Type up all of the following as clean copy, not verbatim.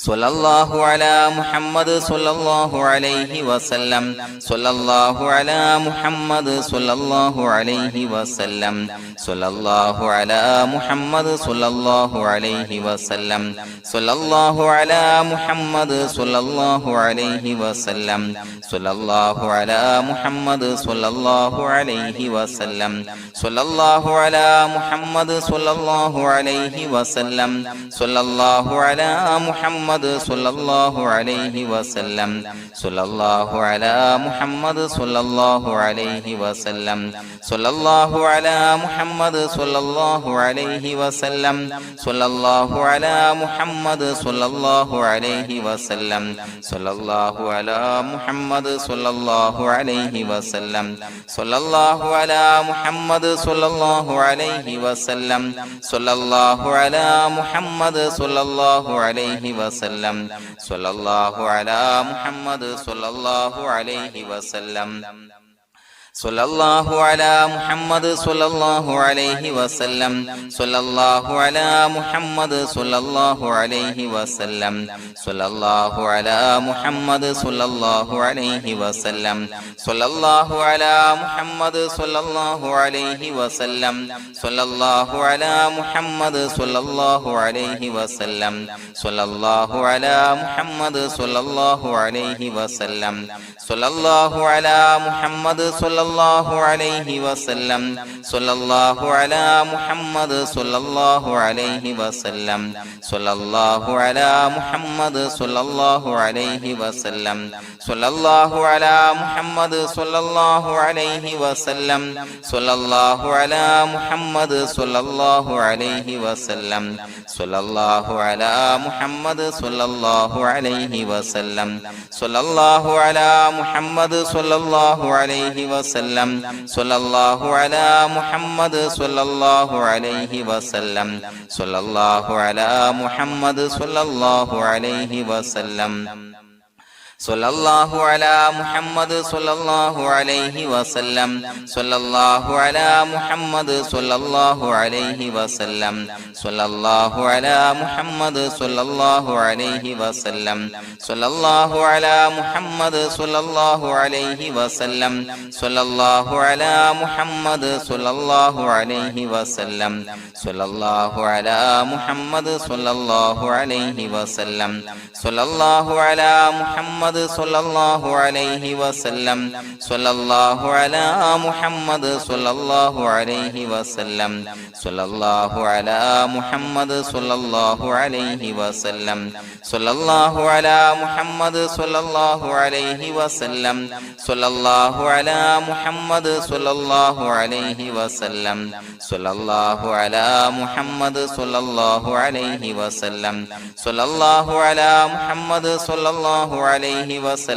സ്വല്ലല്ലാഹു അലാ മുഹമ്മദ് സ്വല്ലല്ലാഹു അലൈഹി വസല്ലം സ്വല്ലല്ലാഹു അലാ മുഹമ്മദ് സ്വല്ലല്ലാഹു അലൈഹി വസല്ലം സ്വല്ലല്ലാഹു അലാ മുഹമ്മദ് സ്വല്ലല്ലാഹു അലൈഹി വസല്ലം സ്വല്ലല്ലാഹു അലാ മുഹമ്മദ് സ്വല്ലല്ലാഹു അലൈഹി വസല്ലം സ്വല്ലല്ലാഹു അലാ മുഹമ്മദ് സ്വല്ലല്ലാഹു അലൈഹി വസല്ലം സ്വല്ലല്ലാഹു അലാ മുഹമ്മദ് സ്വല്ലല്ലാഹു അലൈഹി വസല്ലം സ്വല്ലല്ലാഹു അലാ മുഹമ്മദ് സ്വല്ലല്ലാഹു അലൈഹി വസല്ലം സ്വല്ലല്ലാഹു അലാ മുഹമ്മദ് സ്വല്ലല്ലാഹു അലൈഹി വസല്ലം സ്വല്ലല്ലാഹു അലാ മുഹമ്മദ് സ്വല്ലല്ലാഹു അലൈഹി വസല്ലം സ്വല്ലല്ലാഹു അലാ മുഹമ്മദ് സ്വല്ലല്ലാഹു അലൈഹി വസല്ലം സ്വല്ലല്ലാഹു അലാ മുഹമ്മദ് സ്വല്ലല്ലാഹു അലൈഹി വസല്ലം സ്വല്ലല്ലാഹു അലാ മുഹമ്മദ് സ്വല്ലല്ലാഹു അലൈഹി വസല്ലം സ്വല്ലല്ലാഹു അലാ മുഹമ്മദ് സ്വല്ലല്ലാഹു അലൈഹി വസല്ലം സ്വല്ലല്ലാഹു അലാ മുഹമ്മദ് സ്വല്ലല്ലാഹു അലൈഹി വസല്ലം സ്വല്ലല്ലാഹു അലാ മുഹമ്മദ് സ്വല്ലല്ലാഹു അലൈഹി വസല്ലം സ്വല്ലല്ലാഹു അലാ മുഹമ്മദ് സ്വല്ലല്ലാഹു അലൈഹി വസല്ലം സ്വല്ലല്ലാഹു അലാ മുഹമ്മദ് സ്വല്ലല്ലാഹു അലൈഹി വസല്ലം സ്വല്ലല്ലാഹു അലാ മുഹമ്മദ് സ്വല്ലല്ലാഹു അലൈഹി വസല്ലം സ്വല്ലല്ലാഹു അലാ മുഹമ്മദ് സ്വല്ലല്ലാഹു അലൈഹി വസല്ലം സ്വല്ലല്ലാഹു അലാ മുഹമ്മദ് സ്വല്ലല്ലാഹു അലൈഹി വസല്ലം സ്വല്ലല്ലാഹു അലാ മുഹമ്മദ് സ്വല്ലല്ലാഹു അലൈഹി വസല്ലം സ്വല്ലല്ലാഹു അലാ മുഹമ്മദ് സ്വല്ലല്ലാഹു അലൈഹി വസല്ലം സ്വല്ലല്ലാഹു അലാ മുഹമ്മദ് സ്വല്ലല്ലാഹു അലൈഹി വസല്ലം സ്വല്ലല്ലാഹു അലാ മുഹമ്മദ് സ്വല്ലല്ലാഹു അലൈഹി വസല്ലം സ്വല്ലല്ലാഹു അലാ മുഹമ്മദ് സ്വല്ലല്ലാഹു അലൈഹി വസല്ലം സ്വല്ലല്ലാഹു അലാ മുഹമ്മദ് സ്വല്ലല്ലാഹു അലൈഹി വസല്ലം സ്വല്ലല്ലാഹു അലാ മുഹമ്മദ് സ്വല്ലല്ലാഹു അലൈഹി വസല്ലം സ്വല്ലല്ലാഹു അലാ മുഹമ്മദ് സ്വല്ലല്ലാഹു അലൈഹി വസല്ലം സ്വല്ലല്ലാഹു അലാ മുഹമ്മദ് സ്വല്ലല്ലാഹു അലൈഹി വസല്ലം സ്വല്ലല്ലാഹു അലാ മുഹമ്മദ് സ്വല്ലല്ലാഹു അലൈഹി വസല്ലം സ്വല്ലല്ലാഹു അലാ മുഹമ്മദ് സ്വല്ലല്ലാഹു അലൈഹി വസല്ലം സ്വല്ലല്ലാഹു അലാ മുഹമ്മദ് സ്വല്ലല്ലാഹു അലൈഹി വസല്ലം സ്വല്ലല്ലാഹു അലാ മുഹമ്മദ് സ്വല്ലല്ലാഹു അലൈഹി വസല്ലം സ്വല്ലല്ലാഹു അലാ മുഹമ്മദ് സ്വല്ലല്ലാഹു അലൈഹി വസല്ലം സ്വല്ലല്ലാഹു അലാ മുഹമ്മദ് സ്വല്ലല്ലാഹു അലൈഹി വസല്ലം സ്വല്ലല്ലാഹു അലാ മുഹമ്മദ് സ്വല്ലല്ലാഹു അലൈഹി വസല്ലം സ്വല്ലല്ലാഹു അലാ മുഹമ്മദ് സ്വല്ലല്ലാഹു അലൈഹി വസല്ലം സ്വല്ലല്ലാഹു അലാ മുഹമ്മദ് സ്വല്ലല്ലാഹു അലൈഹി വസല്ലം സ്വല്ലല്ലാഹു അലാ മുഹമ്മദ് സ്വല്ലല്ലാഹു അലൈഹി വസല്ലം സ്വല്ലല്ലാഹു അലാ മുഹമ്മദ് സ്വല്ലല്ലാഹു അലൈഹി വസല്ലം സ്വല്ലല്ലാഹു അലാ മുഹമ്മദ് സ്വല്ലല്ലാഹു അലൈഹി വസല്ലം സ്വല്ലല്ലാഹു അലാ മുഹമ്മദ് സ്വല്ലല്ലാഹു അലൈഹി വസല്ലം സ്വല്ലല്ലാഹു അലാ മുഹമ്മദ് സ്വല്ലല്ലാഹു അലൈഹി വസല്ലം സ്വല്ലല്ലാഹു അലാ മുഹമ്മദ് സ്വല്ലല്ലാഹു അലൈഹി വസല്ലം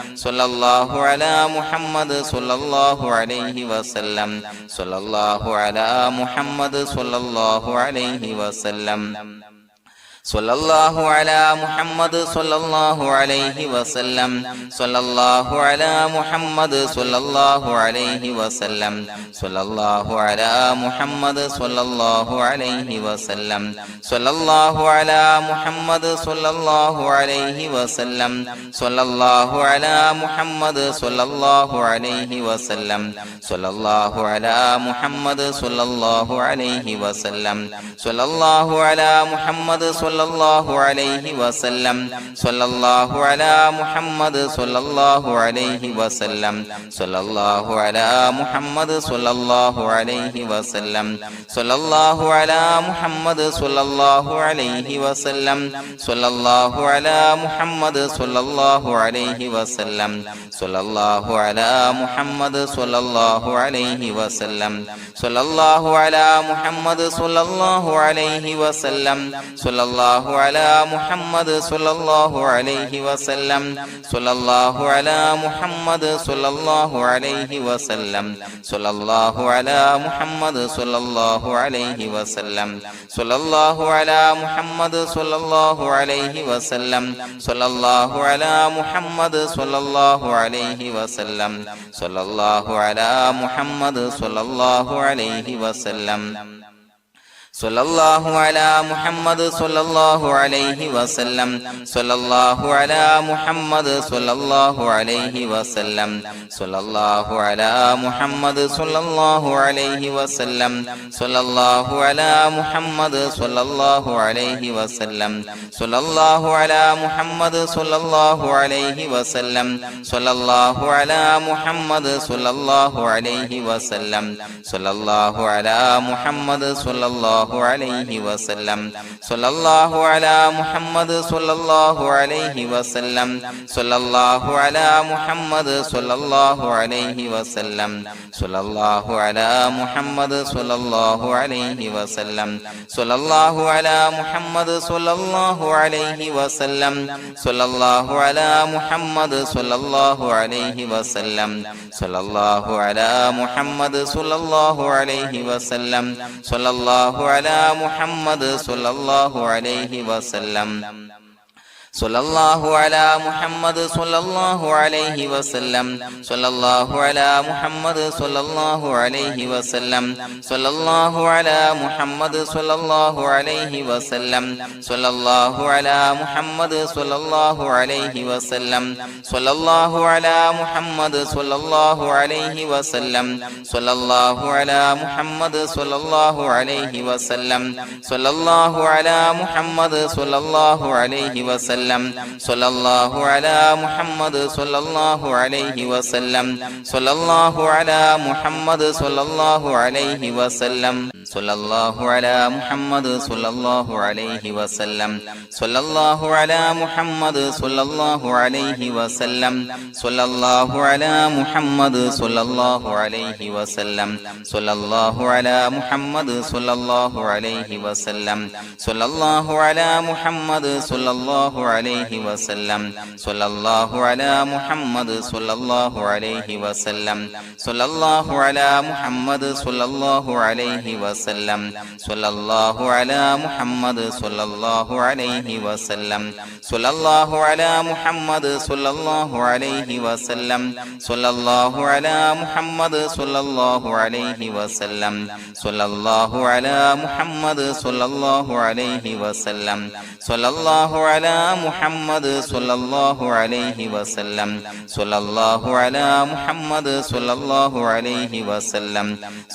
സ്വല്ലല്ലാഹു അലാ മുഹമ്മദ് സ്വല്ലല്ലാഹു അലൈഹി വസല്ലം സ്വല്ലല്ലാഹു അലാ മുഹമ്മദ് സ്വല്ലല്ലാഹു അലൈഹി വസല്ലം സ്വല്ലല്ലാഹു അലാ മുഹമ്മദ് സ്വല്ലല്ലാഹു അലൈഹി വസല്ലം സ്വല്ലല്ലാഹു അലാ മുഹമ്മദ് സ്വല്ലല്ലാഹു അലൈഹി വസല്ലം സ്വല്ലല്ലാഹു അലാ മുഹമ്മദ് സ്വല്ലല്ലാഹു അലൈഹി വസല്ലം സ്വല്ലല്ലാഹു അലാ മുഹമ്മദ് സ്വല്ലല്ലാഹു അലൈഹി വസല്ലം സ്വല്ലല്ലാഹു അലാ മുഹമ്മദ് സ്വല്ലല്ലാഹു അലൈഹി വസല്ലം സ്വല്ലല്ലാഹു അലാ മുഹമ്മദ് സ്വല്ലല്ലാഹു അലൈഹി വസല്ലം സ്വല്ലല്ലാഹു അലാ മുഹമ്മദ് സ്വല്ലല്ലാഹു അലൈഹി വസല്ലം സ്വല്ലല്ലാഹു അലാ മുഹമ്മദ് സ്വല്ലല്ലാഹു അലൈഹി വസല്ലം സ്വല്ലല്ലാഹു അലാ മുഹമ്മദ് സ്വല്ലല്ലാഹു അലൈഹി വസല്ലം സ്വല്ലല്ലാഹു അലാ മുഹമ്മദ് സ്വല്ലല്ലാഹു അലൈഹി വസല്ലം സ്വല്ലല്ലാഹു അലാ മുഹമ്മദ് സ്വല്ലല്ലാഹു അലൈഹി വസല്ലം സ്വല്ലല്ലാഹു അലാ മുഹമ്മദ് സ്വല്ലല്ലാഹു അലൈഹി വസല്ലം സ്വല്ലല്ലാഹു അലാ മുഹമ്മദ് സ്വല്ലല്ലാഹു അലൈഹി വസല്ലം സ്വല്ലല്ലാഹു അലാ മുഹമ്മദ് സ്വല്ലല്ലാഹു അലൈഹി വസല്ലം സ്വല്ലല്ലാഹു അലാ മുഹമ്മദ് സ്വല്ലല്ലാഹു അലൈഹി വസല്ലം സ്വല്ലല്ലാഹു അലാ മുഹമ്മദ് സ്വല്ലല്ലാഹു അലൈഹി വസല്ലം സ്വല്ലല്ലാഹു അലാ മുഹമ്മദ് സ്വല്ലല്ലാഹു അലൈഹി വസല്ലം സ്വല്ലല്ലാഹു അലാ മുഹമ്മദ് സ്വല്ലല്ലാഹു അലൈഹി വസല്ലം സ്വല്ലല്ലാഹു അലാ മുഹമ്മദ് സ്വല്ലല്ലാഹു അലൈഹി വസല്ലം സ്വല്ലല്ലാഹു അലാ മുഹമ്മദ് സ്വല്ലല്ലാഹു അലൈഹി വസല്ലം സ്വല്ലല്ലാഹു അലാ മുഹമ്മദ് സ്വല്ലല്ലാഹു അലൈഹി വസല്ലം സ്വല്ലല്ലാഹു അലാ മുഹമ്മദ് സ്വല്ലല്ലാഹു അലൈഹി വസല്ലം സ്വല്ലല്ലാഹു അലാ മുഹമ്മദ് സ്വല്ലല്ലാഹു അലൈഹി വസല്ലം സ്വല്ലല്ലാഹു അലാ മുഹമ്മദ് സ്വല്ലല്ലാഹു അലൈഹി വസല്ലം സ്വല്ലല്ലാഹു അലാ മുഹമ്മദ് സ്വല്ലല്ലാഹു അലൈഹി വസല്ലം സ്വല്ലല്ലാഹു അലാ മുഹമ്മദ് സ്വല്ലല്ലാഹു അലൈഹി വസല്ലം സ്വല്ലല്ലാഹു അലാ മുഹമ്മദ് സ്വല്ലല്ലാഹു അലൈഹി വസല്ലം സ്വല്ലല്ലാഹു അലാ മുഹമ്മദ് സ്വല്ലല്ലാഹു അലൈഹി വസല്ലം സ്വല്ലല്ലാഹു അലാ മുഹമ്മദ് സ്വല്ലല്ലാഹു അലൈഹി വസല്ലം സ്വല്ലല്ലാഹു അലാ മുഹമ്മദ് സ്വല്ലല്ലാഹു അലൈഹി വസല്ലം സ്വല്ലല്ലാഹു അലാ മുഹമ്മദ് സ്വല്ലല്ലാഹു അലൈഹി വസല്ലം സ്വല്ലല്ലാഹു അലാ മുഹമ്മദ് സ്വല്ലല്ലാഹു അലൈഹി വസല്ലം സ്വല്ലല്ലാഹു അലാ മുഹമ്മദ് സ്വല്ലല്ലാഹു അലൈഹി വസല്ലം സ്വല്ലല്ലാഹു അലാ മുഹമ്മദ് സ്വല്ലല്ലാഹു അലൈഹി വസല്ലം സ്വല്ലല്ലാഹു അലാ മുഹമ്മദ് സ്വല്ലല്ലാഹു അലൈഹി വസല്ലം സ്വല്ലല്ലാഹു അലാ മുഹമ്മദ് സ്വല്ലല്ലാഹു അലൈഹി വസല്ലം സ്വല്ലല്ലാഹു അലാ മുഹമ്മദ് സ്വല്ലല്ലാഹു അലൈഹി വസല്ലം സ്വല്ലല്ലാഹു അലാ മുഹമ്മദ് സ്വല്ലല്ലാഹു അലൈഹി വസല്ലം സ്വല്ലല്ലാഹു അലാ മുഹമ്മദ് സ്വല്ലല്ലാഹു അലൈഹി വസല്ലം സ്വല്ലല്ലാഹു അലാ മുഹമ്മദ് സ്വല്ലല്ലാഹു അലൈഹി വസല്ലം സ്വല്ലല്ലാഹു അലാ മുഹമ്മദ് സ്വല്ലല്ലാഹു അലൈഹി വസല്ലം സ്വല്ലല്ലാഹു അലാ മുഹമ്മദ് സ്വല്ലല്ലാഹു അലൈഹി വസല്ലം സ്വല്ലല്ലാഹു അലാ മുഹമ്മദ് സ്വല്ലല്ലാഹു അലൈഹി വസല്ലം സ്വല്ലല്ലാഹു അലാ മുഹമ്മദ് സ്വല്ലല്ലാഹു അലൈഹി വസല്ലം സ്വല്ലല്ലാഹു അലാ മുഹമ്മദ് സ്വല്ലല്ലാഹു അലൈഹി വസല്ലം സ്വല്ലല്ലാഹു അലാ മുഹമ്മദ് സ്വല്ലല്ലാഹു അലൈഹി വസല്ലം സ്വല്ലല്ലാഹു അലാ മുഹമ്മദ് സ്വല്ലല്ലാഹു അലൈഹി വസല്ലം സ്വല്ലല്ലാഹു അലാ മുഹമ്മദ് സ്വല്ലല്ലാഹു അലൈഹി വസല്ലം സ്വല്ലല്ലാഹു അലാ മുഹമ്മദ് സ്വല്ലല്ലാഹു അലൈഹി വസല്ലം സ്വല്ലല്ലാഹു അലാ മുഹമ്മദ് സ്വല്ലല്ലാഹു അലൈഹി വസല്ലം സ്വല്ലല്ലാഹു അലാ മുഹമ്മദ് സ്വല്ലല്ലാഹു അലൈഹി വസല്ലം സ്വല്ലല്ലാഹു അലാ മുഹമ്മദ് സ്വല്ലല്ലാഹു അലൈഹി വസല്ലം സ്വല്ലല്ലാഹു അലാ മുഹമ്മദ് സ്വല്ലല്ലാഹു അലൈഹി വസല്ലം സ്വല്ലല്ലാഹു അലാ മുഹമ്മദ് സ്വല്ലല്ലാഹു അലൈഹി വസല്ലം സ്വല്ലല്ലാഹു അലാ മുഹമ്മദ് സ്വല്ലല്ലാഹു അലൈഹി വസല്ലം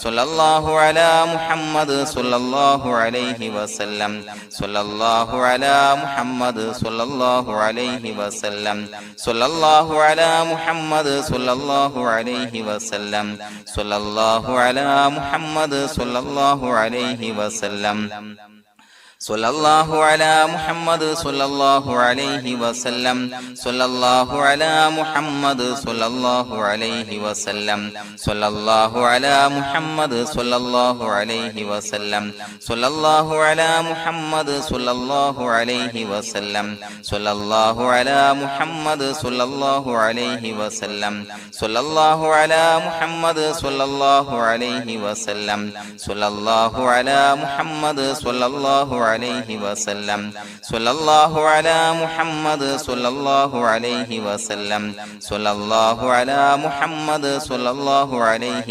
സ്വല്ലല്ലാഹു അലാ മുഹമ്മദ് സ്വല്ലല്ലാഹു അലൈഹി വസല്ലം സ്വല്ലല്ലാഹു അലാ മുഹമ്മദ് സ്വല്ലല്ലാഹു അലൈഹി വസല്ലം സ്വല്ലല്ലാഹു അലാ മുഹമ്മദ് സ്വല്ലല്ലാഹു അലൈഹി വസല്ലം സ്വല്ലല്ലാഹു അലാ മുഹമ്മദ് സ്വല്ലല്ലാഹു അലൈഹി വസല്ലം സ്വല്ലല്ലാഹു അലാ മുഹമ്മദ് സ്വല്ലല്ലാഹു അലൈഹി വസല്ലം സ്വല്ലല്ലാഹു അലാ മുഹമ്മദ് സ്വല്ലല്ലാഹു അലൈഹി വസല്ലം സ്വല്ലല്ലാഹു അലാ മുഹമ്മദ് സ്വല്ലല്ലാഹു അലൈഹി വസല്ലം സ്വല്ലല്ലാഹു അലാ മുഹമ്മദ് സ്വല്ലല്ലാഹു അലൈഹി വസല്ലം സ്വല്ലല്ലാഹു അലാ മുഹമ്മദ് സ്വല്ലല്ലാഹു അലൈഹി വസല്ലം സ്വല്ലല്ലാഹു അലാ മുഹമ്മദ് സ്വല്ലല്ലാഹു അലൈഹി വസല്ലം സ്വല്ലല്ലാഹു അലാ മുഹമ്മദ് സ്വല്ലല്ലാഹു അലൈഹി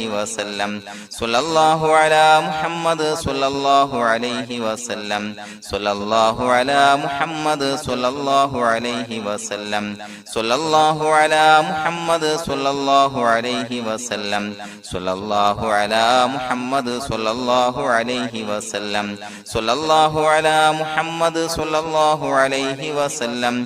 വസല്ലം സ്വല്ലല്ലാഹു അലാ മുഹമ്മദ് സ്വല്ലല്ലാഹു അലൈഹി വസല്ലം സ്വല്ലല്ലാഹു അലാ മുഹമ്മദ് സ്വല്ലല്ലാഹു അലൈഹി വസല്ലം സ്വല്ലല്ലാഹു അലാ മുഹമ്മദ് സ്വല്ലല്ലാഹു അലൈഹി വസല്ലം സ്വല്ലല്ലാഹു അലാ മുഹമ്മദ് സ്വല്ലല്ലാഹു അലൈഹി വസല്ലം സ്വല്ലല്ലാഹു അലാ മുഹമ്മദ് സ്വല്ലല്ലാഹു അലൈഹി വസല്ലം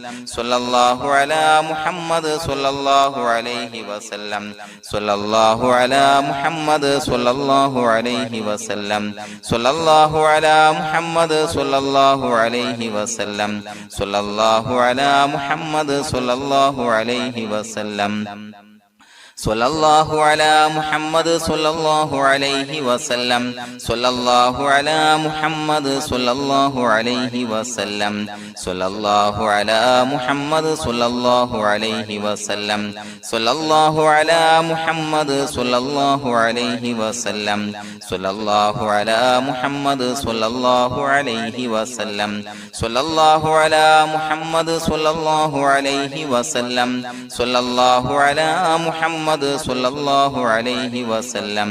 സ്വല്ലല്ലാഹു അലാ മുഹമ്മദ് സ്വല്ലല്ലാഹു അലൈഹി വസല്ലം സ്വല്ലല്ലാഹു അലാ മുഹമ്മദ് സ്വല്ലല്ലാഹു അലൈഹി വസല്ലം സ്വല്ലല്ലാഹു അലാ മുഹമ്മദ് സ്വല്ലല്ലാഹു അലൈഹി വസല്ലം സ്വല്ലല്ലാഹു അലാ മുഹമ്മദ് സ്വല്ലല്ലാഹു അലൈഹി വസല്ലം സ്വല്ലല്ലാഹു അലാ മുഹമ്മദ് സ്വല്ലല്ലാഹു അലൈഹി വസല്ലം സ്വല്ലല്ലാഹു അലാ മുഹമ്മദ് സ്വല്ലല്ലാഹു അലൈഹി വസല്ലം സ്വല്ലല്ലാഹു അലാ മുഹമ്മദ് സ്വല്ലല്ലാഹു അലൈഹി വസല്ലം സ്വല്ലല്ലാഹു അലാ മുഹമ്മദ് സ്വല്ലല്ലാഹു അലൈഹി വസല്ലം സ്വല്ലല്ലാഹു അലാ മുഹമ്മദ് സ്വല്ലല്ലാഹു അലൈഹി വസല്ലം സ്വല്ലല്ലാഹു അലാ മുഹമ്മദ് സ്വല്ലല്ലാഹു അലൈഹി വസല്ലം സ്വല്ലല്ലാഹു അലാ മുഹമ്മദ് മുഹമ്മദ് സ്വല്ലല്ലാഹു അലൈഹി വസല്ലം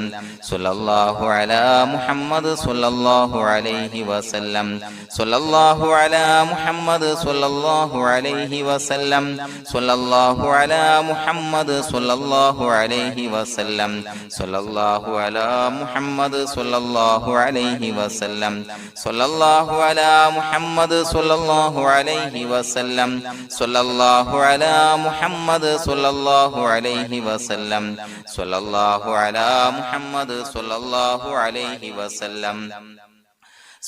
സ്വല്ലല്ലാഹു അലാ മുഹമ്മദ് സ്വല്ലല്ലാഹു അലൈഹി വസല്ലം സ്വല്ലല്ലാഹു അലാ മുഹമ്മദ് സ്വല്ലല്ലാഹു അലൈഹി വസല്ലം സ്വല്ലല്ലാഹു അലാ മുഹമ്മദ് സ്വല്ലല്ലാഹു അലൈഹി വസല്ലം സ്വല്ലല്ലാഹു അലാ മുഹമ്മദ് സ്വല്ലല്ലാഹു അലൈഹി വസല്ലം സ്വല്ലല്ലാഹു അലാ മുഹമ്മദ് സ്വല്ലല്ലാഹു അലൈഹി വസല്ലം സ്വല്ലല്ലാഹു അലാ മുഹമ്മദ് സ്വല്ലല്ലാഹു അലൈഹി വസല്ലം സ്വല്ലല്ലാഹു അലാ മുഹമ്മദ് സ്വല്ലല്ലാഹു അലൈഹി വസല്ലം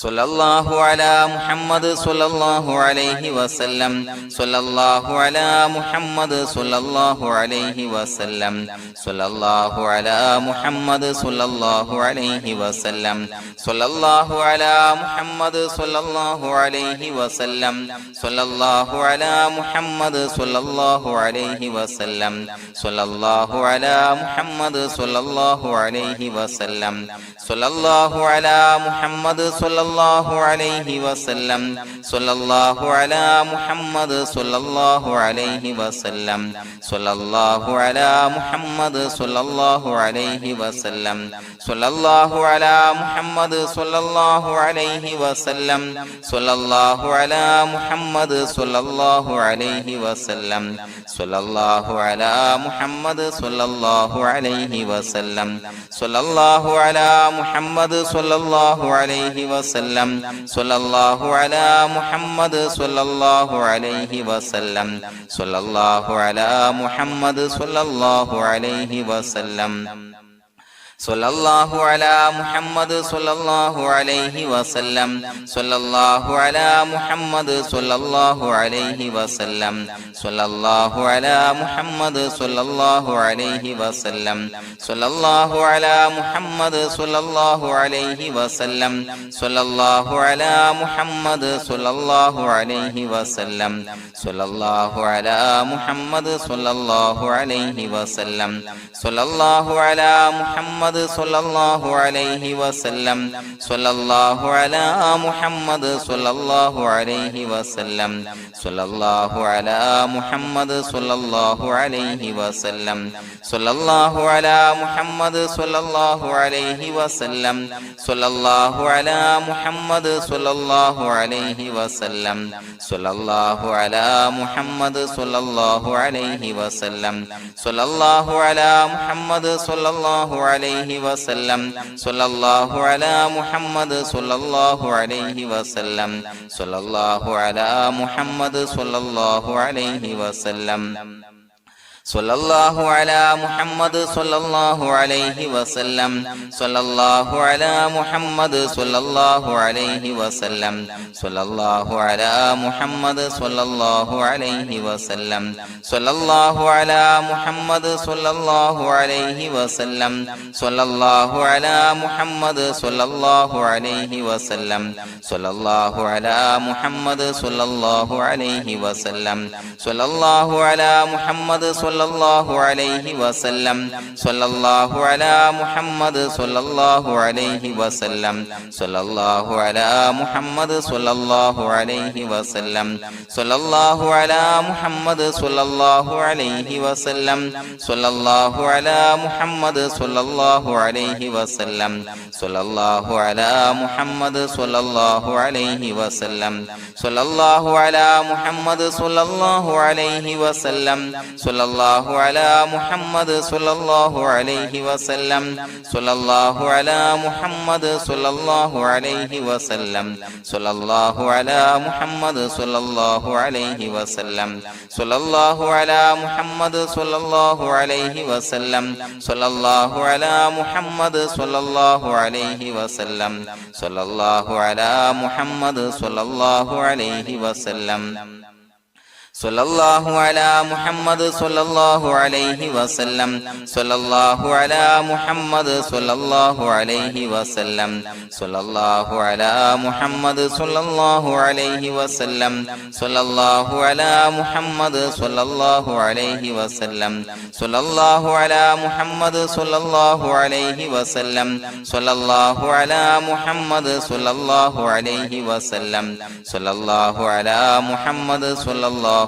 സ്വല്ലല്ലാഹു അലാ മുഹമ്മദ് സ്വല്ലല്ലാഹു അലൈഹി വസല്ലം സ്വല്ലല്ലാഹു അലാ മുഹമ്മദ് സ്വല്ലല്ലാഹു അലൈഹി വസല്ലം സ്വല്ലല്ലാഹു അലാ മുഹമ്മദ് സ്വല്ലല്ലാഹു അലൈഹി വസല്ലം സ്വല്ലല്ലാഹു അലാ മുഹമ്മദ് സ്വല്ലല്ലാഹു അലൈഹി വസല്ലം സ്വല്ലല്ലാഹു അലാ മുഹമ്മദ് സ്വല്ലല്ലാഹു അലൈഹി വസല്ലം സ്വല്ലല്ലാഹു അലാ മുഹമ്മദ് സ്വല്ലല്ലാഹു അലൈഹി വസല്ലം സ്വല്ലല്ലാഹു അലാ മുഹമ്മദ് സ്വല്ലല്ലാഹു അലൈഹി വസല്ലം സ്വല്ലല്ലാഹു അലാ മുഹമ്മദ് സ്വല്ലല്ലാഹു അലൈഹി വസല്ലം സ്വല്ലല്ലാഹു അലാ മുഹമ്മദ് സ്വല്ലല്ലാഹു അലൈഹി വസല്ലം സ്വല്ലല്ലാഹു അലാ മുഹമ്മദ് സ്വല്ലല്ലാഹു അലൈഹി വസല്ലം സ്വല്ലല്ലാഹു അലാ മുഹമ്മദ് സ്വല്ലല്ലാഹു അലൈഹി വസല്ലം സ്വല്ലല്ലാഹു അലാ മുഹമ്മദ് സ്വല്ലല്ലാഹു അലൈഹി വസല്ലം സ്വല്ലല്ലാഹു അലാ മുഹമ്മദ് സ്വല്ലല്ലാഹു അലൈഹി വസല്ലം സ്വല്ലല്ലാഹു അലാ മുഹമ്മദ് സ്വല്ലല്ലാഹു അലൈഹി വസല്ലം സ്വല്ലല്ലാഹു അലാ മുഹമ്മദ് സ്വല്ലല്ലാഹു അലൈഹി വസല്ലം സ്വല്ലല്ലാഹു അലാ മുഹമ്മദ് സ്വല്ലല്ലാഹു അലൈഹി വസല്ലം സ്വല്ലല്ലാഹു അലാ മുഹമ്മദ് സ്വല്ലല്ലാഹു അലൈഹി വസല്ലം സ്വല്ലല്ലാഹു അലാ മുഹമ്മദ് സ്വല്ലല്ലാഹു അലൈഹി വസല്ലം സ്വല്ലല്ലാഹു അലാ മുഹമ്മദ് സ്വല്ലല്ലാഹു അലൈഹി വസല്ലം സ്വല്ലല്ലാഹു അലാ മുഹമ്മദ് സ്വല്ലല്ലാഹു അലൈഹി വസല്ലം സ്വല്ലല്ലാഹു അലാ മുഹമ്മദ് സ്വല്ലല്ലാഹു അലൈഹി വസല്ലം സ്വല്ലല്ലാഹു അലാ മുഹമ്മദ് സ്വല്ലല്ലാഹു അലൈഹി വസല്ലം സ്വല്ലല്ലാഹു അലാ മുഹമ്മദ് സ്വല്ലല്ലാഹു അലൈഹി വസല്ലം സ്വല്ലല്ലാഹു അലാ മുഹമ്മദ് സ്വല്ലല്ലാഹു അലൈഹി വസല്ലം സ്വല്ലല്ലാഹു അലാ മുഹമ്മദ് സ്വല്ലല്ലാഹു അലൈഹി വസല്ലം സ്വല്ലല്ലാഹു അലാ മുഹമ്മദ് സ്വല്ലല്ലാഹു അലൈഹി വസല്ലം സ്വല്ലല്ലാഹു അലാ മുഹമ്മദ് സ്വല്ലല്ലാഹു അലൈഹി വസല്ലം സ്വല്ലല്ലാഹു അലാ മുഹമ്മദ് സ്വല്ലല്ലാഹു അലൈഹി വസല്ലം സ്വല്ലല്ലാഹു അലാ മുഹമ്മദ് സ്വല്ലല്ലാഹു അലൈഹി വസല്ലം സ്വല്ലല്ലാഹു അലാ മുഹമ്മദ് സ്വല്ലല്ലാഹു അലൈഹി വസല്ലം സ്വല്ലല്ലാഹു അലാ മുഹമ്മദ് സ്വല്ലല്ലാഹു അലൈഹി വസല്ലം സ്വല്ലല്ലാഹു അലാ മുഹമ്മദ് സ്വല്ലല്ലാഹു അലൈഹി വസല്ലം സ്വല്ലല്ലാഹു അലാ മുഹമ്മദ് സ്വല്ലല്ലാഹു അലൈഹി വസല്ലം സ്വല്ലല്ലാഹു അലാ മുഹമ്മദ് സ്വല്ലല്ലാഹു അലൈഹി വസല്ലം സ്വല്ലല്ലാഹു അലാ മുഹമ്മദ് സ്വല്ലല്ലാഹു അലൈഹി വസല്ലം സ്വല്ലല്ലാഹു അലാ മുഹമ്മദ് സ്വല്ലല്ലാഹു അലൈഹി വസല്ലം സ്വല്ലല്ലാഹു അലാ മുഹമ്മദ് സ്വല്ലല്ലാഹു അലൈഹി വസല്ലം സ്വല്ലല്ലാഹു അലാ മുഹമ്മദ് സ്വല്ലല്ലാഹു അലൈഹി വസല്ലം സ്വല്ലല്ലാഹു അലാ മുഹമ്മദ് സ്വല്ലല്ലാഹു അലൈഹി വസല്ലം സ്വല്ലല്ലാഹു അലാ മുഹമ്മദ് സ്വല്ലല്ലാഹു അലൈഹി വസല്ലം സ്വല്ലല്ലാഹു അലാ മുഹമ്മദ് സ്വല്ലല്ലാഹു അലൈഹി വസല്ലം സ്വല്ലല്ലാഹു അലാ മുഹമ്മദ് സ്വല്ലല്ലാഹു അലൈഹി വസല്ലം സ്വല്ലല്ലാഹു അലാ മുഹമ്മദ് സ്വല്ലല്ലാഹു അലൈഹി വസല്ലം സ്വല്ലല്ലാഹു അലാ മുഹമ്മദ് സ്വല്ലല്ലാഹു അലൈഹി വസല്ലം സ്വല്ലല്ലാഹു അലാ മുഹമ്മദ് സ്വല്ലല്ലാഹു അലൈഹി വസല്ലം സ്വല്ലല്ലാഹു അലാ മുഹമ്മദ് സ്വല്ലല്ലാഹു അലൈഹി വസല്ലം സ്വല്ലല്ലാഹു അലാ മുഹമ്മദ് സ്വല്ലല്ലാഹു അലൈഹി വസല്ലം സ്വല്ലല്ലാഹു അലാ മുഹമ്മദ് സ്വല്ലല്ലാഹു അലൈഹി വസല്ലം സ്വല്ലല്ലാഹു അലാ മുഹമ്മദ് സ്വല്ലല്ലാഹു അലൈഹി വസല്ലം സ്വല്ലല്ലാഹു അലാ മുഹമ്മദ് സ്വല്ലല്ലാഹു അലൈഹി വസല്ലം സ്വല്ലല്ലാഹു അലാ മുഹമ്മദ് സ്വല്ലല്ലാഹു അലൈഹി വസല്ലം സ്വല്ലല്ലാഹു അലാ മുഹമ്മദ് സ്വല്ലല്ലാഹു അലൈഹി വസല്ലം സ്വല്ലല്ലാഹു അലാ മുഹമ്മദ് സ്വല്ലല്ലാഹു അലൈഹി വസല്ലം സ്വല്ലല്ലാഹു അലാ മുഹമ്മദ് സ്വല്ലല്ലാഹു അലൈഹി വസല്ലം സ്വല്ലല്ലാഹു അലാ മുഹമ്മദ് സ്വല്ലല്ലാഹു അലൈഹി വസല്ലം സ്വല്ലല്ലാഹു അലാ മുഹമ്മദ് സ്വല്ലല്ലാഹു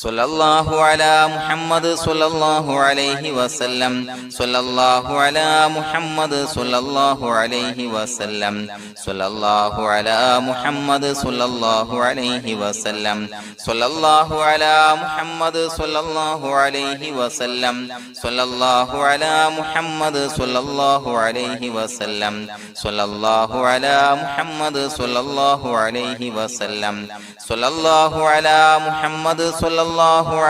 സ്വല്ലല്ലാഹു അലാ മുഹമ്മദ് സ്വല്ലല്ലാഹു അലൈഹി വസല്ലം സ്വല്ലല്ലാഹു അലാ മുഹമ്മദ് സ്വല്ലല്ലാഹു അലൈഹി വസല്ലം സ്വല്ലല്ലാഹു അലാ മുഹമ്മദ് സ്വല്ലല്ലാഹു അലൈഹി വസല്ലം സ്വല്ലല്ലാഹു അലാ മുഹമ്മദ് സ്വല്ലല്ലാഹു അലൈഹി വസല്ലം സ്വല്ലല്ലാഹു അലാ മുഹമ്മദ് സ്വല്ലല്ലാഹു അലൈഹി വസല്ലം സ്വല്ലല്ലാഹു അലാ മുഹമ്മദ് സ്വല്ലല്ലാഹു അലൈഹി വസല്ലം സ്വല്ലല്ലാഹു അലാ മുഹമ്മദ് സ്വല്ലല്ലാഹു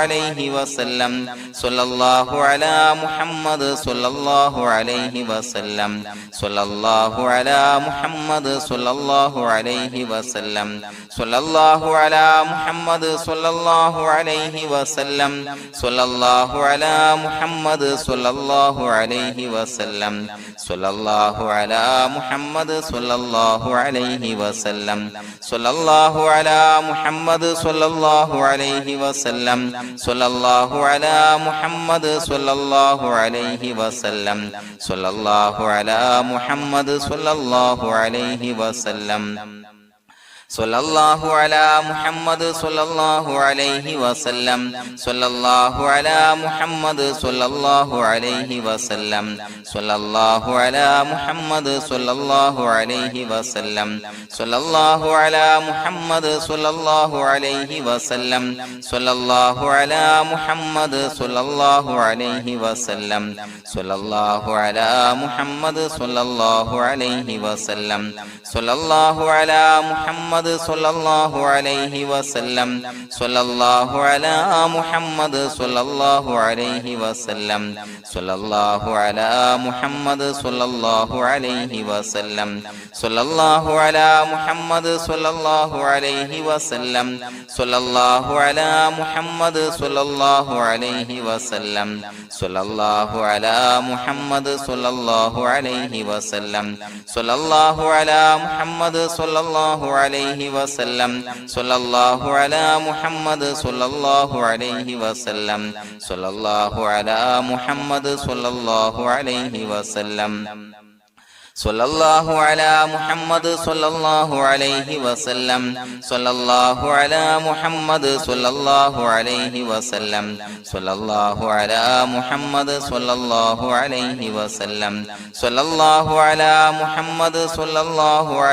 അലൈഹി വസല്ലം സ്വല്ലല്ലാഹു അലാ മുഹമ്മദ് സ്വല്ലല്ലാഹു അലൈഹി വസല്ലം സ്വല്ലല്ലാഹു അലാ മുഹമ്മദ് സ്വല്ലല്ലാഹു അലൈഹി വസല്ലം സ്വല്ലല്ലാഹു അലാ മുഹമ്മദ് സ്വല്ലല്ലാഹു അലൈഹി വസല്ലം സ്വല്ലല്ലാഹു അലാ മുഹമ്മദ് സ്വല്ലല്ലാഹു അലൈഹി വസല്ലം സ്വല്ലല്ലാഹു അലാ മുഹമ്മദ് സ്വല്ലല്ലാഹു അലൈഹി വസല്ലം സ്വല്ലല്ലാഹു അലാ മുഹമ്മദ് സ്വല്ലല്ലാഹു അലൈഹി വസല്ലം സ്വല്ലല്ലാഹു അലാ മുഹമ്മദ് സ്വല്ലല്ലാഹു അലൈഹി വസല്ലം സ്വല്ലല്ലാഹു അലാ മുഹമ്മദ് സ്വല്ലല്ലാഹു അലൈഹി വസല്ലം സ്വല്ലല്ലാഹു അലാ മുഹമ്മദ് സ്വല്ലല്ലാഹു അലൈഹി വസല്ലം സ്വല്ലല്ലാഹു അലാ മുഹമ്മദ് സ്വല്ലല്ലാഹു അലൈഹി വസല്ലം സ്വല്ലല്ലാഹു അലാ മുഹമ്മദ് സ്വല്ലല്ലാഹു അലൈഹി വസല്ലം സ്വല്ലല്ലാഹു അലാ മുഹമ്മദ് സ്വല്ലല്ലാഹു അലൈഹി വസല്ലം സ്വല്ലല്ലാഹു അലാ മുഹമ്മദ് സ്വല്ലല്ലാഹു അലൈഹി വസല്ലം സ്വല്ലല്ലാഹു അലാ മുഹമ്മദ് സ്വല്ലല്ലാഹു അലൈഹി വസല്ലം സ്വല്ലല്ലാഹു അലാ മുഹമ്മദ് സ്വല്ലല്ലാഹു അലൈഹി വസല്ലം സ്വല്ലല്ലാഹു അലാ മുഹമ്മദ് സ്വല്ലല്ലാഹു അലൈഹി വസല്ലം സ്വല്ലല്ലാഹു അലാ മുഹമ്മദ് സ്വല്ലല്ലാഹു അലൈഹി വസല്ലം സ്വല്ലല്ലാഹു അലാ മുഹമ്മദ് സ്വല്ലല്ലാഹു അലൈഹി വസല്ലം സ്വല്ലല്ലാഹു അലാ മുഹമ്മദ് സ്വല്ലല്ലാഹു അലൈഹി വസല്ലം സ്വല്ലല്ലാഹു അലാ മുഹമ്മദ് സ്വല്ലല്ലാഹു അലൈഹി വസല്ലം സ്വല്ലല്ലാഹു അലാ മുഹമ്മദ് സ്വല്ലല്ലാഹു അലൈഹി വസല്ലം സ്വല്ലല്ലാഹു അലാ മുഹമ്മദ് സ്വല്ലല്ലാഹു അലൈഹി വസല്ലം സ്വല്ലല്ലാഹു അലാ മുഹമ്മദ് സ്വല്ലല്ലാഹു അലൈഹി വസല്ലം സ്വല്ലല്ലാഹു അലാ മുഹമ്മദ് സ്വല്ലല്ലാഹു അലൈഹി വസല്ലം സ്വല്ലല്ലാഹു അലാ മുഹമ്മദ് സ്വല്ലല്ലാഹു അലൈഹി വസല്ലം സ്വല്ലല്ലാഹു അലാ മുഹമ്മദ് സ്വല്ലല്ലാഹു അലൈഹി വസല്ലം സ്വല്ലല്ലാഹു അലാ മുഹമ്മദ് സ്വല്ലല്ലാഹു അലൈഹി വസല്ലം സ്വല്ലല്ലാഹു അലാ മുഹമ്മദ് സ്വല്ലല്ലാഹു അലൈഹി വസല്ലം സ്വല്ലല്ലാഹു അലാ മുഹമ്മദ് സ്വല്ലല്ലാഹു അലൈഹി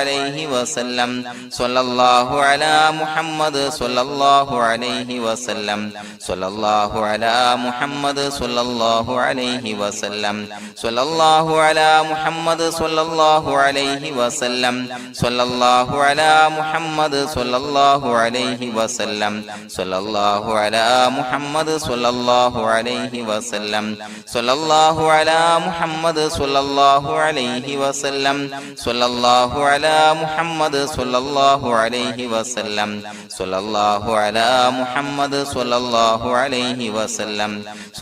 വസല്ലം സ്വല്ലല്ലാഹു അലാ മുഹമ്മദ് സ്വല്ലല്ലാഹു അലൈഹി വസല്ലം സ്വല്ലല്ലാഹു അലാ മുഹമ്മദ് സ്വല്ലല്ലാഹു അലൈഹി വസല്ലം സ്വല്ലല്ലാഹു അലാ മുഹമ്മദ് സ്വല്ലല്ലാഹു അലൈഹി വസല്ലം സ്വല്ലല്ലാഹു അലാ മുഹമ്മദ് സ്വല്ലല്ലാഹു അലൈഹി വസല്ലം സ്വല്ലല്ലാഹു അലാ മുഹമ്മദ് സ്വല്ലല്ലാഹു അലൈഹി വസല്ലം സ്വല്ലല്ലാഹു അലാ മുഹമ്മദ് സ്വല്ലല്ലാഹു അലൈഹി വസല്ലം സ്വല്ലല്ലാഹു അലാ മുഹമ്മദ് സ്വല്ലല്ലാഹു അലൈഹി വസല്ലം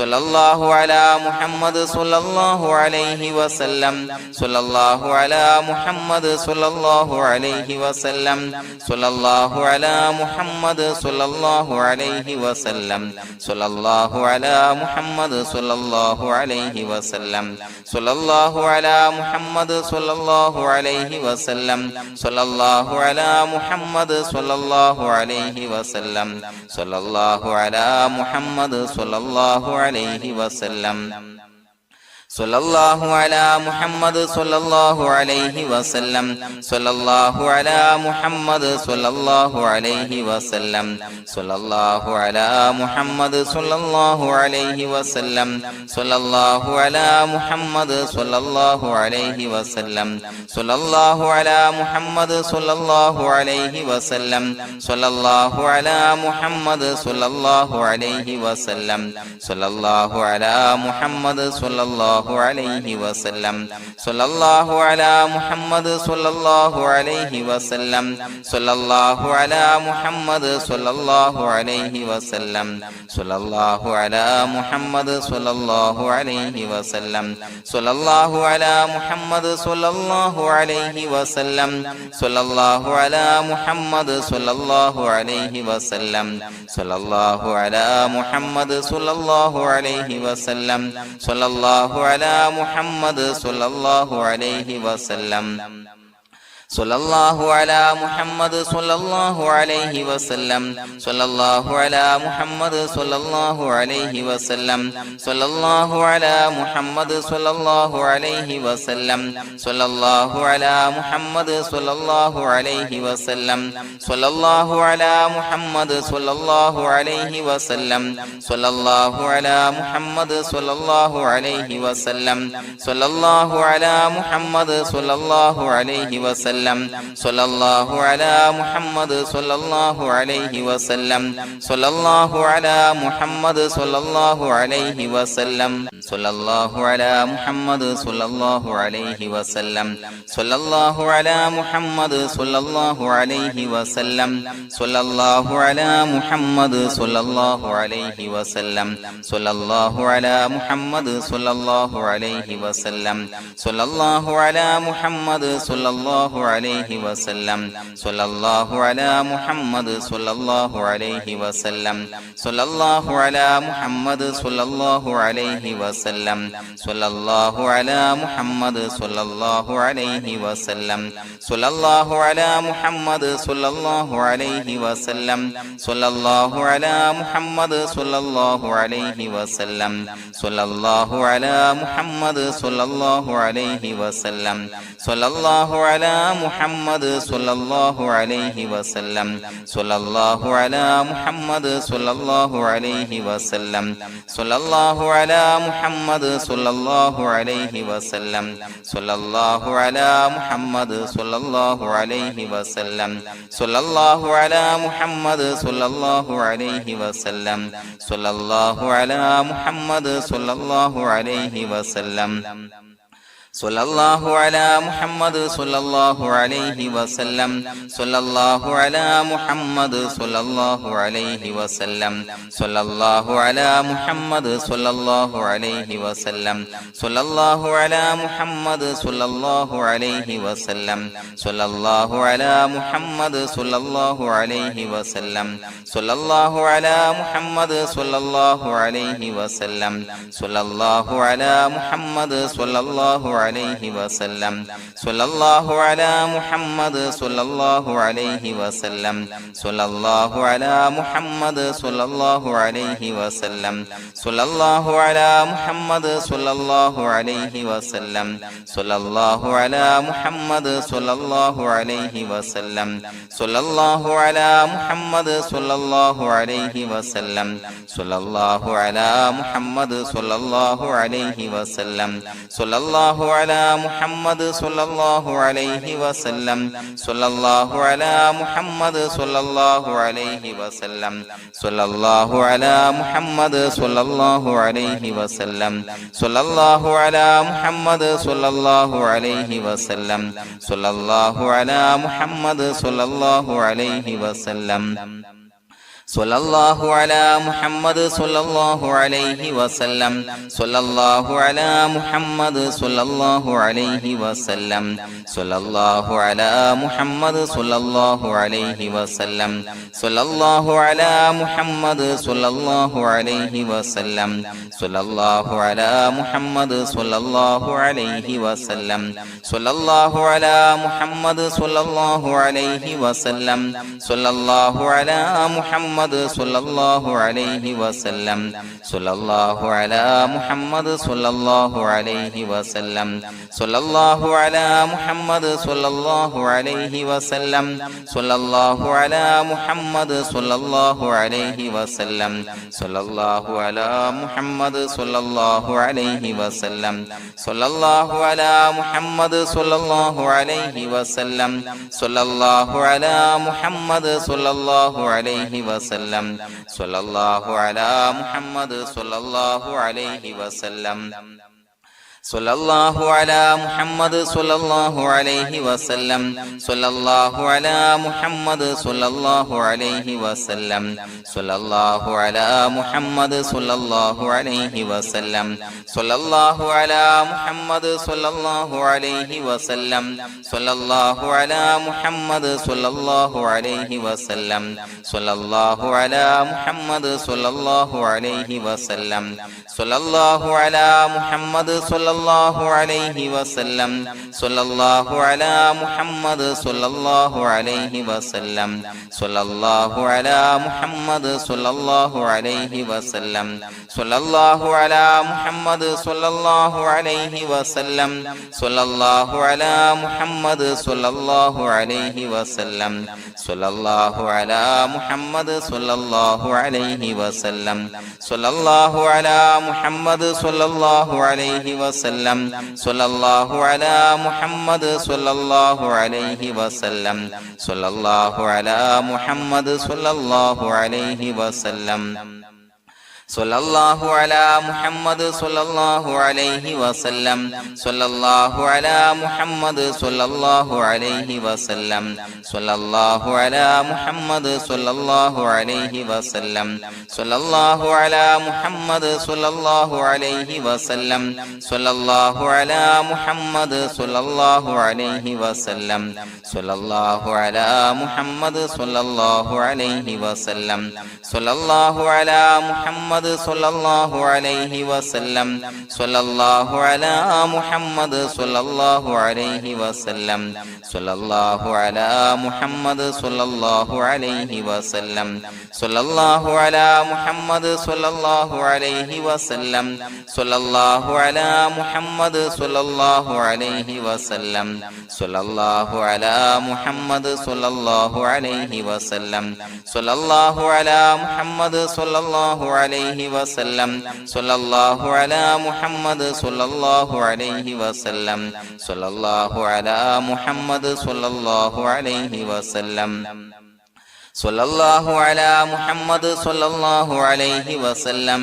സ്വല്ലല്ലാഹു അലാ മുഹമ്മദ് സ്വല്ലല്ലാഹു അലൈഹി വസല്ലം സ്വല്ലല്ലാഹു അലാ മുഹമ്മദ് സ്വല്ലല്ലാഹു അലൈഹി വസല്ലം സ്വല്ലല്ലാഹു അലാ മുഹമ്മദ് സ്വല്ലല്ലാഹു അലൈഹി വസല്ലം സ്വല്ലല്ലാഹു അലാ മുഹമ്മദ് സ്വല്ലല്ലാഹു അലൈഹി വസല്ലം സ്വല്ലല്ലാഹു അലാ മുഹമ്മദ് സ്വല്ലല്ലാഹു അലൈഹി വസല്ലം സ്വല്ലല്ലാഹു അലാ മുഹമ്മദ് സ്വല്ലല്ലാഹു അലൈഹി വസല്ലം സ്വല്ലല്ലാഹു അലാ മുഹമ്മദ് സ്വല്ലല്ലാഹു അലൈഹി വസല്ലം സ്വല്ലല്ലാഹു അലാ മുഹമ്മദ് സ്വല്ലല്ലാഹു അലൈഹി വസല്ലം സ്വല്ലല്ലാഹു അലാ മുഹമ്മദ് സ്വല്ലല്ലാഹു അലൈഹി വസല്ലം സ്വല്ലല്ലാഹു അലാ മുഹമ്മദ് സ്വല്ലല്ലാഹു അലൈഹി വസല്ലം സ്വല്ലല്ലാഹു അലാ മുഹമ്മദ് സ്വല്ലല്ലാഹു അലൈഹി വസല്ലം സ്വല്ലല്ലാഹു അലാ മുഹമ്മദ് സ്വല്ലല്ലാഹു അലൈഹി വസല്ലം സ്വല്ലല്ലാഹു അലാ മുഹമ്മദ് സ്വല്ലല്ലാഹു അലൈഹി വസല്ലം സ്വല്ലല്ലാഹു അലാ മുഹമ്മദ് സ്വല്ലല്ലാഹു അലൈഹി വസല്ലം സ്വല്ലല്ലാഹു അലാ മുഹമ്മദ് സ്വല്ലല്ലാഹു അലൈഹി വസല്ലം സ്വല്ലല്ലാഹു അലാ മുഹമ്മദ് സ്വല്ലല്ലാഹു അലൈഹി വസല്ലം സ്വല്ലല്ലാഹു അലാ മുഹമ്മദ് സ്വല്ലല്ലാഹു അലൈഹി വസല്ലം സ്വല്ലല്ലാഹു അലാ മുഹമ്മദ് സ്വല്ലല്ലാഹു അലൈഹി വസല്ലം സ്വല്ലല്ലാഹു അലാ മുഹമ്മദ് സ്വല്ലല്ലാഹു അലൈഹി വസല്ലം സ്വല്ലല്ലാഹു അലാ മുഹമ്മദ് സ്വല്ലല്ലാഹു അലൈഹി വസല്ലം സ്വല്ലല്ലാഹു അലാ മുഹമ്മദ് സ്വല്ലല്ലാഹു അലൈഹി വസല്ലം സ്വല്ലല്ലാഹു അലാ മുഹമ്മദ് സ്വല്ലല്ലാഹു അലൈഹി വസല്ലം സ്വല്ലല്ലാഹു അലാ മുഹമ്മദ് സ്വല്ലല്ലാഹു അലൈഹി വസല്ലം സ്വല്ലല്ലാഹു അലാ മുഹമ്മദ് സ്വല്ലല്ലാഹു അലൈഹി വസല്ലം സ്വല്ലല്ലാഹു അലാ മുഹമ്മദ് സ്വല്ലല്ലാഹു അലൈഹി വസല്ലം സ്വല്ലല്ലാഹു അലാ മുഹമ്മദ് സ്വല്ലല്ലാഹു അലൈഹി വസല്ലം സ്വല്ലല്ലാഹു അലാ മുഹമ്മദ് സ്വല്ലല്ലാഹു അലൈഹി വസല്ലം സ്വല്ലല്ലാഹു അലാ മുഹമ്മദ് സ്വല്ലല്ലാഹു അലൈഹി വസല്ലം സ്വല്ലല്ലാഹു അലാ മുഹമ്മദ് സ്വല്ലല്ലാഹു അലൈഹി വസല്ലം സ്വല്ലല്ലാഹു അലാ മുഹമ്മദ് സ്വല്ലല്ലാഹു അലൈഹി വസല്ലം സ്വല്ലല്ലാഹു അലാ മുഹമ്മദ് സ്വല്ലല്ലാഹു അലൈഹി വസല്ലം സ്വല്ലല്ലാഹു അലാ മുഹമ്മദ് സ്വല്ലല്ലാഹു അലൈഹി വസല്ലം സ്വല്ലല്ലാഹു അലാ മുഹമ്മദ് സ്വല്ലല്ലാഹു അലൈഹി വസല്ലം സ്വല്ലല്ലാഹു അലാ മുഹമ്മദ് സ്വല്ലല്ലാഹു അലൈഹി വസല്ലം സ്വല്ലല്ലാഹു അലാ മുഹമ്മദ് സ്വല്ലല്ലാഹു അലൈഹി വസല്ലം സ്വല്ലല്ലാഹു അലാ മുഹമ്മദ് സ്വല്ലല്ലാഹു അലൈഹി വസല്ലം സ്വല്ലല്ലാഹു അലാ മുഹമ്മദ് സ്വല്ലല്ലാഹു അലൈഹി വസല്ലം സ്വല്ലല്ലാഹു അലാ മുഹമ്മദ് സ്വല്ലല്ലാഹു അലൈഹി വസല്ലം സ്വല്ലല്ലാഹു അലാ മുഹമ്മദ് സ്വല്ലല്ലാഹു അലൈഹി വസല്ലം സ്വല്ലല്ലാഹു അലാ മുഹമ്മദ് സ്വല്ലല്ലാഹു അലൈഹി വസല്ലം സ്വല്ലല്ലാഹു അലാ മുഹമ്മദ് സ്വല്ലല്ലാഹു അലൈഹി വസല്ലം സ്വല്ലല്ലാഹു അലാ മുഹമ്മദ് സ്വല്ലല്ലാഹു അലൈഹി വസല്ലം സ്വല്ലല്ലാഹു അലാ മുഹമ്മദ് സ്വല്ലല്ലാഹു അലൈഹി വസല്ലം സ്വല്ലല്ലാഹു അലാ മുഹമ്മദ് സ്വല്ലല്ലാഹു അലൈഹി വസല്ലം സ്വല്ലല്ലാഹു അലാ മുഹമ്മദ് സ്വല്ലല്ലാഹു അലൈഹി വസല്ലം സ്വല്ലല്ലാഹു അലാ മുഹമ്മദ് സ്വല്ലല്ലാഹു അലൈഹി വസല്ലം സ്വല്ലല്ലാഹു അലാ മുഹമ്മദ് സ്വല്ലല്ലാഹു അലൈഹി വസല്ലം സ്വല്ലല്ലാഹു അലാ മുഹമ്മദ് സ്വല്ലല്ലാഹു അലൈഹി വസല്ലം സ്വല്ലല്ലാഹു അലാ മുഹമ്മദ് സ്വല്ലല്ലാഹു അലൈഹി വസല്ലം സ്വല്ലല്ലാഹു അലാ മുഹമ്മദ് സ്വല്ലല്ലാഹു അലൈഹി വസല്ലം സ്വല്ലല്ലാഹു അലാ മുഹമ്മദ് സ്വല്ലല്ലാഹു അലൈഹി വസല്ലം സ്വല്ലല്ലാഹു അലാ മുഹമ്മദ് സ്വല്ലല്ലാഹു അലൈഹി വസല്ലം സ്വല്ലല്ലാഹു അലാ മുഹമ്മദ് സ്വല്ലല്ലാഹു അലൈഹി വസല്ലം സ്വല്ലല്ലാഹു അലാ മുഹമ്മദ് സ്വല്ലല്ലാഹു അലൈഹി വസല്ലം സ്വല്ലല്ലാഹു അലാ മുഹമ്മദ് സ്വല്ലല്ലാഹു അലൈഹി വസല്ലം സ്വല്ലല്ലാഹു അലാ മുഹമ്മദ് സ്വല്ലല്ലാഹു അലൈഹി വസല്ലം സ്വല്ലല്ലാഹു അലാ മുഹമ്മദ് സ്വല്ലല്ലാഹു അലൈഹി വസല്ലം സ്വല്ലല്ലാഹു അലാ മുഹമ്മദ് സ്വല്ലല്ലാഹു അലൈഹി വസല്ലം സ്വല്ലല്ലാഹു അലാ മുഹമ്മദ് സ്വല്ലല്ലാഹു അലൈഹി വസല്ലം സ്വല്ലല്ലാഹു അലാ മുഹമ്മദ് സ്വല്ലല്ലാഹു അലൈഹി വസല്ലം സ്വല്ലല്ലാഹു അലാ മുഹമ്മദ് സ്വല്ലല്ലാഹു അലൈഹി വസല്ലം സ്വല്ലല്ലാഹു അലാ മുഹമ്മദ് സ്വല്ലല്ലാഹു അലൈഹി വസല്ലം സ്വല്ലല്ലാഹു അലാ മുഹമ്മദ് സ്വല്ലല്ലാഹു അലൈഹി വസല്ലം സ്വല്ലല്ലാഹു അലാ മുഹമ്മദ് സ്വല്ലല്ലാഹു അലൈഹി വസല്ലം സ്വല്ലല്ലാഹു അലാ മുഹമ്മദ് സ്വല്ലല്ലാഹു അലൈഹി വസല്ലം സ്വല്ലല്ലാഹു അലാ മുഹമ്മദ് സ്വല്ലല്ലാഹു അലൈഹി വസല്ലം സ്വല്ലല്ലാഹു അലാ മുഹമ്മദ് സ്വല്ലല്ലാഹു അലൈഹി വസല്ലം സ്വല്ലല്ലാഹു അലാ മുഹമ്മദ് സ്വല്ലല്ലാഹു അലൈഹി വസല്ലം സ്വല്ലല്ലാഹു അലാ മുഹമ്മദ് സ്വല്ലല്ലാഹു അലൈഹി വസല്ലം സ്വല്ലല്ലാഹു അലാ മുഹമ്മദ് സ്വല്ലല്ലാഹു അലൈഹി വസല്ലം സ്വല്ലല്ലാഹു അലാ മുഹമ്മദ് സ്വല്ലല്ലാഹു അലൈഹി വസല്ലം സ്വല്ലല്ലാഹു അലാ മുഹമ്മദ് സ്വല്ലല്ലാഹു അലൈഹി വസല്ലം സ്വല്ലല്ലാഹു അലാ മുഹമ്മദ് സ്വല്ലല്ലാഹു അലൈഹി വസല്ലം സ്വല്ലല്ലാഹു അലാ മുഹമ്മദ് സ്വല്ലല്ലാഹു അലൈഹി വസല്ലം സ്വല്ലല്ലാഹു അലാ മുഹമ്മദ് സ്വല്ലല്ലാഹു അലൈഹി വസല്ലം സ്വല്ലല്ലാഹു അലാ മുഹമ്മദ് സ്വല്ലല്ലാഹു അലൈഹി വസല്ലം സ്വല്ലല്ലാഹു അലാ മുഹമ്മദ് സ്വല്ലല്ലാഹു അലൈഹി വസല്ലം സ്വല്ലല്ലാഹു അലാ മുഹമ്മദ് സ്വല്ലല്ലാഹു അലൈഹി വസല്ലം സ്വല്ലല്ലാഹു അലാ മുഹമ്മദ് സ്വല്ലല്ലാഹു അലൈഹി വസല്ലം സ്വല്ലല്ലാഹു അലാ മുഹമ്മദ് സ്വല്ലല്ലാഹു അലൈഹി വസല്ലം സ്വല്ലല്ലാഹു അലാ മുഹമ്മദ് സ്വല്ലല്ലാഹു അലൈഹി വസല്ലം സ്വല്ലല്ലാഹു അലാ മുഹമ്മദ് സ്വല്ലല്ലാഹു അലൈഹി വസല്ലം സ്വല്ലല്ലാഹു അലാ മുഹമ്മദ് സ്വല്ലല്ലാഹു അലൈഹി വസല്ലം സ്വല്ലല്ലാഹു അലാ മുഹമ്മദ് സ്വല്ലല്ലാഹു അലൈഹി വസല്ലം സ്വല്ലല്ലാഹു അലാ മുഹമ്മദ് സ്വല്ലല്ലാഹു സ്വല്ലല്ലാഹു അലൈഹി വസല്ലം സ്വല്ലല്ലാഹു അലാ മുഹമ്മദ് സ്വല്ലല്ലാഹു അലൈഹി വസല്ലം സ്വല്ലല്ലാഹു അലാ മുഹമ്മദ് സ്വല്ലല്ലാഹു അലൈഹി വസല്ലം സ്വല്ലല്ലാഹു അലാ മുഹമ്മദ് സ്വല്ലല്ലാഹു അലൈഹി വസല്ലം സ്വല്ലല്ലാഹു അലാ മുഹമ്മദ് സ്വല്ലല്ലാഹു അലൈഹി വസല്ലം സ്വല്ലല്ലാഹു അലാ മുഹമ്മദ് സ്വല്ലല്ലാഹു അലൈഹി വസല്ലം സ്വല്ലല്ലാഹു അലാ മുഹമ്മദ് സ്വല്ലല്ലാഹു അലൈഹി വസല്ലം സ്വല്ലല്ലാഹു അലാ മുഹമ്മദ് സ്വല്ലല്ലാഹു അലൈഹി വസല്ലം സ്വല്ലല്ലാഹു അലാ മുഹമ്മദ് സ്വല്ലല്ലാഹു അലൈഹി വസല്ലം സ്വല്ലല്ലാഹു അലാ മുഹമ്മദ് സ്വല്ലല്ലാഹു അലൈഹി വസല്ലം സ്വല്ലല്ലാഹു അലാ മുഹമ്മദ് സ്വല്ലല്ലാഹു അലൈഹി വസല്ലം സ്വല്ലല്ലാഹു അലാ മുഹമ്മദ് സ്വല്ലല്ലാഹു അലൈഹി വസല്ലം സ്വല്ലല്ലാഹു അലാ മുഹമ്മദ് സ്വല്ലല്ലാഹു അലൈഹി വസല്ലം സ്വല്ലല്ലാഹു അലാ മുഹമ്മദ് സ്വല്ലല്ലാഹു അലൈഹി വസല്ലം സ്വല്ലല്ലാഹു അലാ മുഹമ്മദ് സ്വല്ലല്ലാഹു അലൈഹി വസല്ലം സ്വല്ലല്ലാഹു അലാ മുഹമ്മദ് സ്വല്ലല്ലാഹു അലൈഹി വസല്ലം സ്വല്ലല്ലാഹു അലാ മുഹമ്മദ് സ്വല്ലല്ലാഹു അലൈഹി വസല്ലം സ്വല്ലല്ലാഹു അലാ മുഹമ്മദ് സ്വല്ലല്ലാഹു അലൈഹി വസല്ലം സ്വല്ലല്ലാഹു അലാ മുഹമ്മദ് സ്വല്ലല്ലാഹു അലൈഹി വസല്ലം സ്വല്ലല്ലാഹു അലാ മുഹമ്മദ് സ്വല്ലല്ലാഹു അലൈഹി വസല്ലം സ്വല്ലല്ലാഹു അലാ മുഹമ്മദ് സ്വല്ലല്ലാഹു അലൈഹി വസല്ലം സ്വല്ലല്ലാഹു അലാ മുഹമ്മദ് സ്വല്ലല്ലാഹു അലൈഹി വസല്ലം സ്വല്ലല്ലാഹു അലാ മുഹമ്മദ് സ്വല്ലല്ലാഹു അലൈഹി വസല്ലം സ്വല്ലല്ലാഹു അലാ മുഹമ്മദ് സ്വല്ലല്ലാഹു അലൈഹി വസല്ലം സ്വല്ലല്ലാഹു അലാ മുഹമ്മദ് സ്വല്ലല്ലാഹു അലൈഹി വസല്ലം സ്വല്ലല്ലാഹു അലാ മുഹമ്മദ് സ്വല്ലല്ലാഹു അലൈഹി വസല്ലം സ്വല്ലല്ലാഹു അലാ മുഹമ്മദ് സ്വല്ലല്ലാഹു അലൈഹി വസല്ലം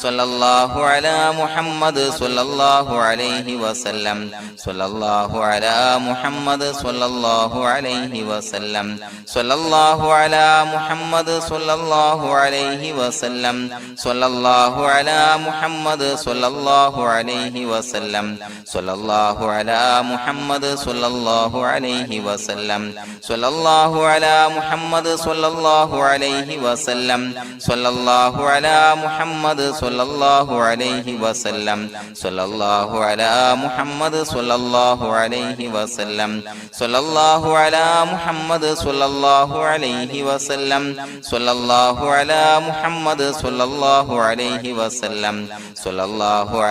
സ്വല്ലല്ലാഹു അലാ മുഹമ്മദ് സ്വല്ലല്ലാഹു അലൈഹി വസല്ലം സ്വല്ലല്ലാഹു അലാ മുഹമ്മദ് സ്വല്ലല്ലാഹു അലൈഹി വസല്ലം സ്വല്ലല്ലാഹു അലാ മുഹമ്മദ് സ്വല്ലല്ലാഹു അലൈഹി വസല്ലം സ്വല്ലല്ലാഹു അലാ മുഹമ്മദ് സ്വല്ലല്ലാഹു അലൈഹി വസല്ലം സ്വല്ലല്ലാഹു അലാ മുഹമ്മദ് സ്വല്ലല്ലാഹു അലൈഹി വസല്ലം സ്വല്ലല്ലാഹു അലാ മുഹമ്മദ് സ്വല്ലല്ലാഹു അലൈഹി വസല്ലം സ്വല്ലല്ലാഹു അലാ മുഹമ്മദ് സ്വല്ലല്ലാഹു അലൈഹി വസല്ലം സ്വല്ലല്ലാഹു അലാ മുഹമ്മദ് സ്വല്ലല്ലാഹു അലൈഹി വസല്ലം സ്വല്ലല്ലാഹു അലാ മുഹമ്മദ് സ്വല്ലല്ലാഹു അലൈഹി വസല്ലം സ്വല്ലല്ലാഹു അലാ മുഹമ്മദ് സ്വല്ലല്ലാഹു അലൈഹി വസല്ലം സ്വല്ലല്ലാഹു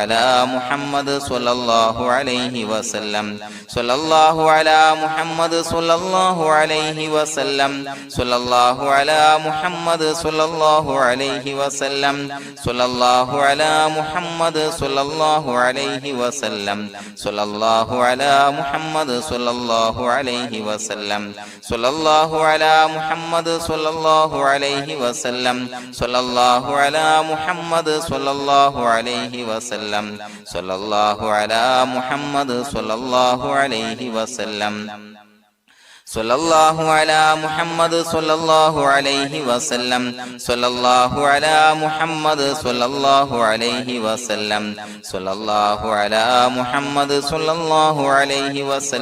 അലാ മുഹമ്മദ് സ്വല്ലല്ലാഹു അലൈഹി വസല്ലം സ്വല്ലല്ലാഹു അലാ മുഹമ്മദ് സ്വല്ലല്ലാഹു അലൈഹി വസല്ലം സ്വല്ലല്ലാഹു അലാ മുഹമ്മദ് സ്വല്ലല്ലാഹു അലൈഹി വസല്ലം സ്വല്ലല്ലാഹു അലാ മുഹമ്മദ് സ്വല്ലല്ലാഹു അലൈഹി വസല്ലം സ്വല്ലല്ലാഹു അലാ മുഹമ്മദ് സ്വല്ലല്ലാഹു അലൈഹി വസല്ലം സ്വല്ലല്ലാഹു അലാ മുഹമ്മദ് സ്വല്ലല്ലാഹു അലൈഹി വസല്ലം സ്വല്ലല്ലാഹു അലാ മുഹമ്മദ് സ്വല്ലല്ലാഹു അലൈഹി വസല്ലം സ്വല്ലല്ലാഹു അലാ മുഹമ്മദ് സ്വല്ലല്ലാഹു അലൈഹി വസല്ലം സ്വല്ലല്ലാഹു അലാ മുഹമ്മദ് സ്വല്ലല്ലാഹു അലൈഹി വസല്ലം സ്വല്ലല്ലാഹു അലാ മുഹമ്മദ് സ്വല്ലല്ലാഹു അലൈഹി വസല്ലം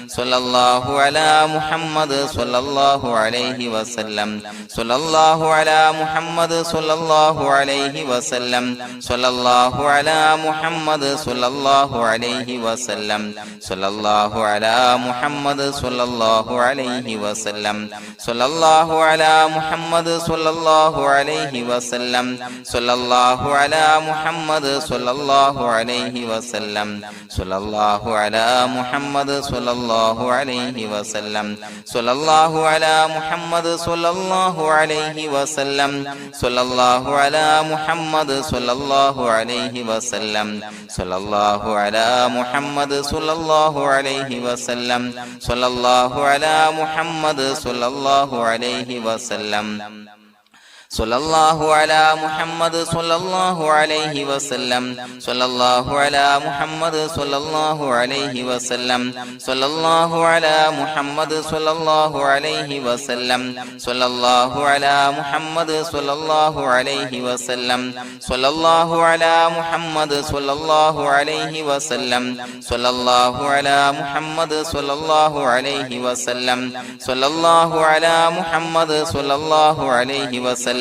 സ്വല്ലല്ലാഹു അലാ മുഹമ്മദ് സ്വല്ലല്ലാഹു അലൈഹി വസല്ലം സ്വല്ലല്ലാഹു അലാ മുഹമ്മദ് സ്വല്ലല്ലാഹു അലൈഹി വസല്ലം സ്വല്ലല്ലാഹു അലാ മുഹമ്മദ് സ്വല്ലല്ലാഹു അലൈഹി വസല്ലം സ്വല്ലല്ലാഹു അലാ മുഹമ്മദ് സ്വല്ലല്ലാഹു അലൈഹി വസല്ലം സ്വല്ലല്ലാഹു അലാ മുഹമ്മദ് സ്വല്ലല്ലാഹു അലൈഹി വസല്ലം സ്വല്ലല്ലാഹു അലാ മുഹമ്മദ് സ്വല്ലല്ലാഹു അലൈഹി വസല്ലം സ്വല്ലല്ലാഹു അലാ മുഹമ്മദ് സ്വല്ലല്ലാഹു അലൈഹി വസല്ലം സ്വല്ലല്ലാഹു അലാ മുഹമ്മദ് സ്വല്ലല്ലാഹു അലൈഹി വസല്ലം സ്വല്ലല്ലാഹു അലാ മുഹമ്മദ് സ്വല്ലല്ലാഹു അലൈഹി വസല്ലം സ്വല്ലല്ലാഹു അലാ മുഹമ്മദ് സ്വല്ലല്ലാഹു അലൈഹി വസല്ലം സ്വല്ലല്ലാഹു അലാ മുഹമ്മദ് സ്വല്ലല്ലാഹു അലൈഹി വസല്ലം സ്വല്ലല്ലാഹു അലാ മുഹമ്മദ് സ്വല്ലല്ലാഹു അലൈഹി വസല്ലം സ്വല്ലല്ലാഹു അലാ മുഹമ്മദ് സ്വല്ലല്ലാഹു അലൈഹി വസല്ലം സ്വല്ലല്ലാഹു അലാ മുഹമ്മദ് സ്വല്ലല്ലാഹു അലൈഹി വസല്ലം സ്വല്ലല്ലാഹു അലാ മുഹമ്മദ് സ്വല്ലല്ലാഹു അലൈഹി വസല്ലം സ്വല്ലല്ലാഹു അലാ മുഹമ്മദ് സ്വല്ലല്ലാഹു അലൈഹി വസല്ലം സ്വല്ലല്ലാഹു അലാ മുഹമ്മദ് സ്വല്ലല്ലാഹു അലൈഹി വസല്ലം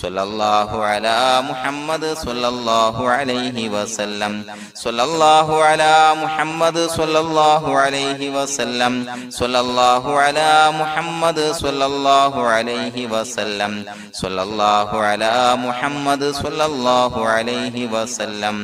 സ്വല്ലല്ലാഹു അലാ മുഹമ്മദ് സ്വല്ലല്ലാഹു അലൈഹി വസല്ലം സ്വല്ലല്ലാഹു അലാ മുഹമ്മദ് സ്വല്ലല്ലാഹു അലൈഹി വസല്ലം സ്വല്ലല്ലാഹു അലാ മുഹമ്മദ് സ്വല്ലല്ലാഹു അലൈഹി വസല്ലം സ്വല്ലല്ലാഹു അലാ മുഹമ്മദ് സ്വല്ലല്ലാഹു അലൈഹി വസല്ലം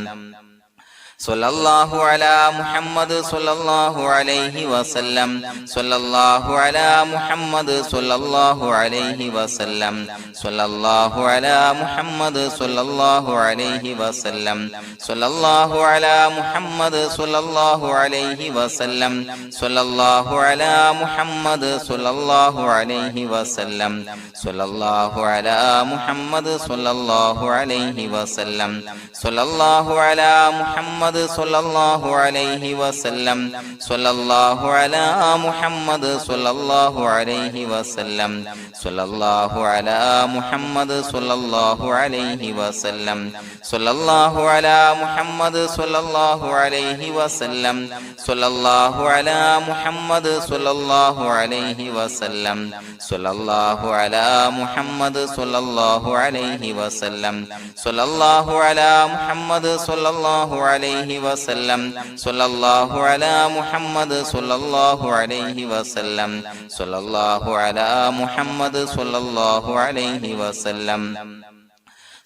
സ്വല്ലല്ലാഹു അലാ മുഹമ്മദ് സ്വല്ലല്ലാഹു അലൈഹി വസല്ലം സ്വല്ലല്ലാഹു അലാ മുഹമ്മദ് സ്വല്ലല്ലാഹു അലൈഹി വസല്ലം സ്വല്ലല്ലാഹു അലാ മുഹമ്മദ് സ്വല്ലല്ലാഹു അലൈഹി വസല്ലം സ്വല്ലല്ലാഹു അലാ മുഹമ്മദ് സ്വല്ലല്ലാഹു അലൈഹി വസല്ലം സ്വല്ലല്ലാഹു അലാ മുഹമ്മദ് സ്വല്ലല്ലാഹു അലൈഹി വസല്ലം സ്വല്ലല്ലാഹു അലാ മുഹമ്മദ് സ്വല്ലല്ലാഹു അലൈഹി വസല്ലം സ്വല്ലല്ലാഹു അലാ മുഹമ്മദ് സ്വല്ലല്ലാഹു അലൈഹി വസല്ലം സ്വല്ലല്ലാഹു അലാ മുഹമ്മദ് സ്വല്ലല്ലാഹു അലൈഹി വസല്ലം സ്വല്ലല്ലാഹു അലാ മുഹമ്മദ് സ്വല്ലല്ലാഹു അലൈഹി വസല്ലം സ്വല്ലല്ലാഹു അലാ മുഹമ്മദ് സ്വല്ലല്ലാഹു അലൈഹി വസല്ലം സ്വല്ലല്ലാഹു അലാ മുഹമ്മദ് സ്വല്ലല്ലാഹു അലൈഹി വസല്ലം സ്വല്ലല്ലാഹു അലാ മുഹമ്മദ് സ്വല്ലല്ലാഹു അലൈഹി വസല്ലം സ്വല്ലല്ലാഹു അലാ മുഹമ്മദ് സ്വല്ലല്ലാഹു അലൈഹി വസല്ലം സ്വല്ലല്ലാഹു അലാ മുഹമ്മദ് സ്വല്ലല്ലാഹു അലൈഹി വസല്ലം സ്വല്ലല്ലാഹു അലാ മുഹമ്മദ് സ്വല്ലല്ലാഹു അലൈഹി വസല്ലം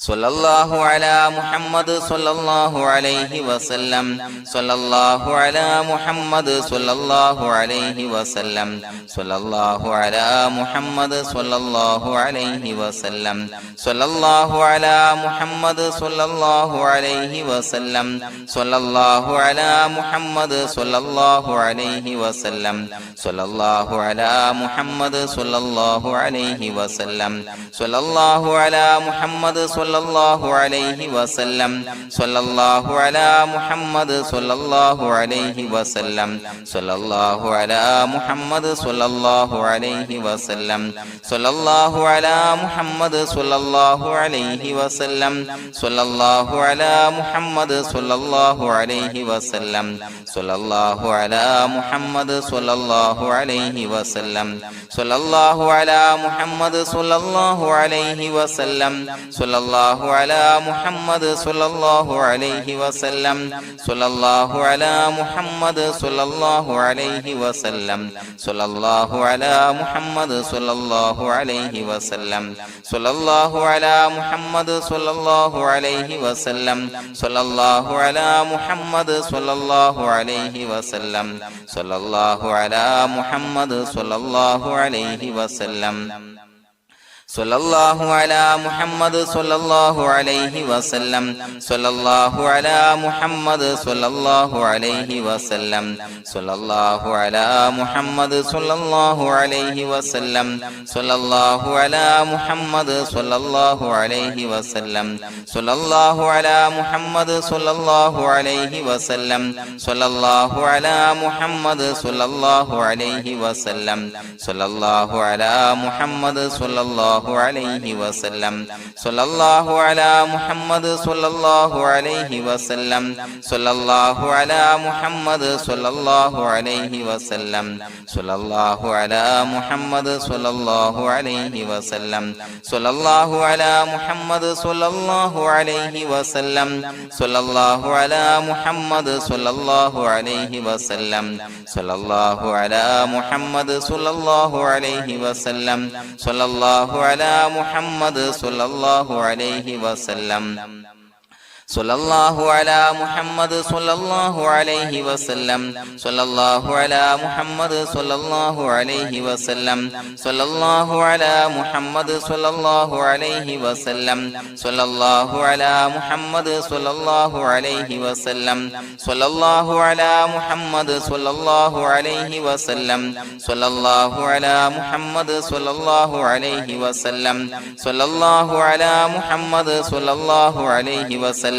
സ്വല്ലല്ലാഹു അലാ മുഹമ്മദ് സ്വല്ലല്ലാഹു അലൈഹി വസല്ലം സ്വല്ലല്ലാഹു അലാ മുഹമ്മദ് സ്വല്ലല്ലാഹു അലൈഹി വസല്ലം സ്വല്ലല്ലാഹു അലാ മുഹമ്മദ് സ്വല്ലല്ലാഹു അലൈഹി വസല്ലം സ്വല്ലല്ലാഹു അലാ മുഹമ്മദ് സ്വല്ലല്ലാഹു അലൈഹി വസല്ലം സ്വല്ലല്ലാഹു അലാ മുഹമ്മദ് സ്വല്ലല്ലാഹു അലൈഹി വസല്ലം സ്വല്ലല്ലാഹു അലാ മുഹമ്മദ് സ്വല്ലല്ലാഹു അലൈഹി വസല്ലം സ്വല്ലല്ലാഹു അലാ മുഹമ്മദ് സ്വല്ലല്ലാഹു അലൈഹി വസല്ലം സ്വല്ലല്ലാഹു അലാ മുഹമ്മദ് സ്വല്ലല്ലാഹു അലൈഹി വസല്ലം സ്വല്ലല്ലാഹു അലാ മുഹമ്മദ് സ്വല്ലല്ലാഹു അലൈഹി വസല്ലം സ്വല്ലല്ലാഹു അലാ മുഹമ്മദ് സ്വല്ലല്ലാഹു അലൈഹി വസല്ലം സ്വല്ലല്ലാഹു അലാ മുഹമ്മദ് സ്വല്ലല്ലാഹു അലൈഹി വസല്ലം സ്വല്ലല്ലാഹു അലാ മുഹമ്മദ് സ്വല്ലല്ലാഹു അലൈഹി വസല്ലം സ്വല്ലല്ലാഹു അലാ മുഹമ്മദ് സ്വല്ലല്ലാഹു അലൈഹി വസല്ലം സ്വല്ലല്ലാഹു അലാ മുഹമ്മദ് സ്വല്ലല്ലാഹു അലൈഹി വസല്ലം സ്വല്ലല്ലാഹു അലാ മുഹമ്മദ് സ്വല്ലല്ലാഹു അലൈഹി വസല്ലം സ്വല്ലല്ലാഹു അലാ മുഹമ്മദ് സ്വല്ലല്ലാഹു അലൈഹി വസല്ലം സ്വല്ലല്ലാഹു അലാ മുഹമ്മദ് സ്വല്ലല്ലാഹു അലൈഹി വസല്ലം സ്വല്ലല്ലാഹു അലാ മുഹമ്മദ് സ്വല്ലല്ലാഹു അലൈഹി വസല്ലം സ്വല്ലല്ലാഹു അലാ മുഹമ്മദ് സ്വല്ലല്ലാഹു അലൈഹി വസല്ലം സ്വല്ലല്ലാഹു അലാ മുഹമ്മദ് സ്വല്ലല്ലാഹു അലൈഹി വസല്ലം സ്വല്ലല്ലാഹു അലാ മുഹമ്മദ് സ്വല്ലല്ലാഹു അലൈഹി വസല്ലം സ്വല്ലല്ലാഹു അലാ മുഹമ്മദ് സ്വല്ലല്ലാഹു അലൈഹി വസല്ലം സ്വല്ലല്ലാഹു അലാ മുഹമ്മദ് സ്വല്ലല്ലാഹു അലൈഹി വസല്ലം സ്വല്ലല്ലാഹു അലാ മുഹമ്മദ് സ്വല്ലല്ലാഹു അലൈഹി വസല്ലം സ്വല്ലല്ലാഹു അലാ മുഹമ്മദ് സ്വല്ലല്ലാഹു അലൈഹി വസല്ലം സ്വല്ലല്ലാഹു അലാ മുഹമ്മദ് സ്വല്ലല്ലാഹു അലൈഹി വസല്ലം സ്വല്ലല്ലാഹു അലാ മുഹമ്മദ് സ്വല്ലല്ലാഹു അലൈഹി വസല്ലം സ്വല്ലല്ലാഹു അലാ മുഹമ്മദ് സ്വല്ലല്ലാഹു അലൈഹി വസല്ലം സ്വല്ലല്ലാഹു അലാ മുഹമ്മദ് സ്വല്ലല്ലാഹു അലൈഹി വസല്ലം സ്വല്ലല്ലാഹു അലാ മുഹമ്മദ് സ്വല്ലല്ലാഹു അലൈഹി വസല്ലം സ്വല്ലല്ലാഹു അലാ മുഹമ്മദ് സ്വല്ലല്ലാഹു അലൈഹി വസല്ലം സ്വല്ലല്ലാഹു അലാ മുഹമ്മദ് സ്വല്ലല്ലാഹു അലൈഹി വസല്ലം സ്വല്ലല്ലാഹു അലാ മുഹമ്മദ് സ്വല്ലല്ലാഹു അലൈഹി വസല്ലം സ്വല്ലല്ലാഹു അലാ മുഹമ്മദ് സ്വല്ലല്ലാഹു അലൈഹി വസല്ലം സ്വല്ലല്ലാഹു അലാ മുഹമ്മദ് സ്വല്ലല്ലാഹു അലൈഹി വസല്ലം സ്വല്ലല്ലാഹു അലാ മുഹമ്മദ് സ്വല്ലല്ലാഹു അലൈഹി വസല്ലം സ്വല്ലല്ലാഹു അലാ മുഹമ്മദ് സ്വല്ലല്ലാഹു അലൈഹി വസല്ലം സ്വല്ലല്ലാഹു അലാ മുഹമ്മദ് സ്വല്ലല്ലാഹു അലൈഹി വസല്ലം സ്വല്ലല്ലാഹു അലാ മുഹമ്മദ് സ്വല്ലല്ലാഹു അലൈഹി വസല്ലം സ്വല്ലല്ലാഹു അലാ മുഹമ്മദ് സ്വല്ലല്ലാഹു അലൈഹി വസല്ലം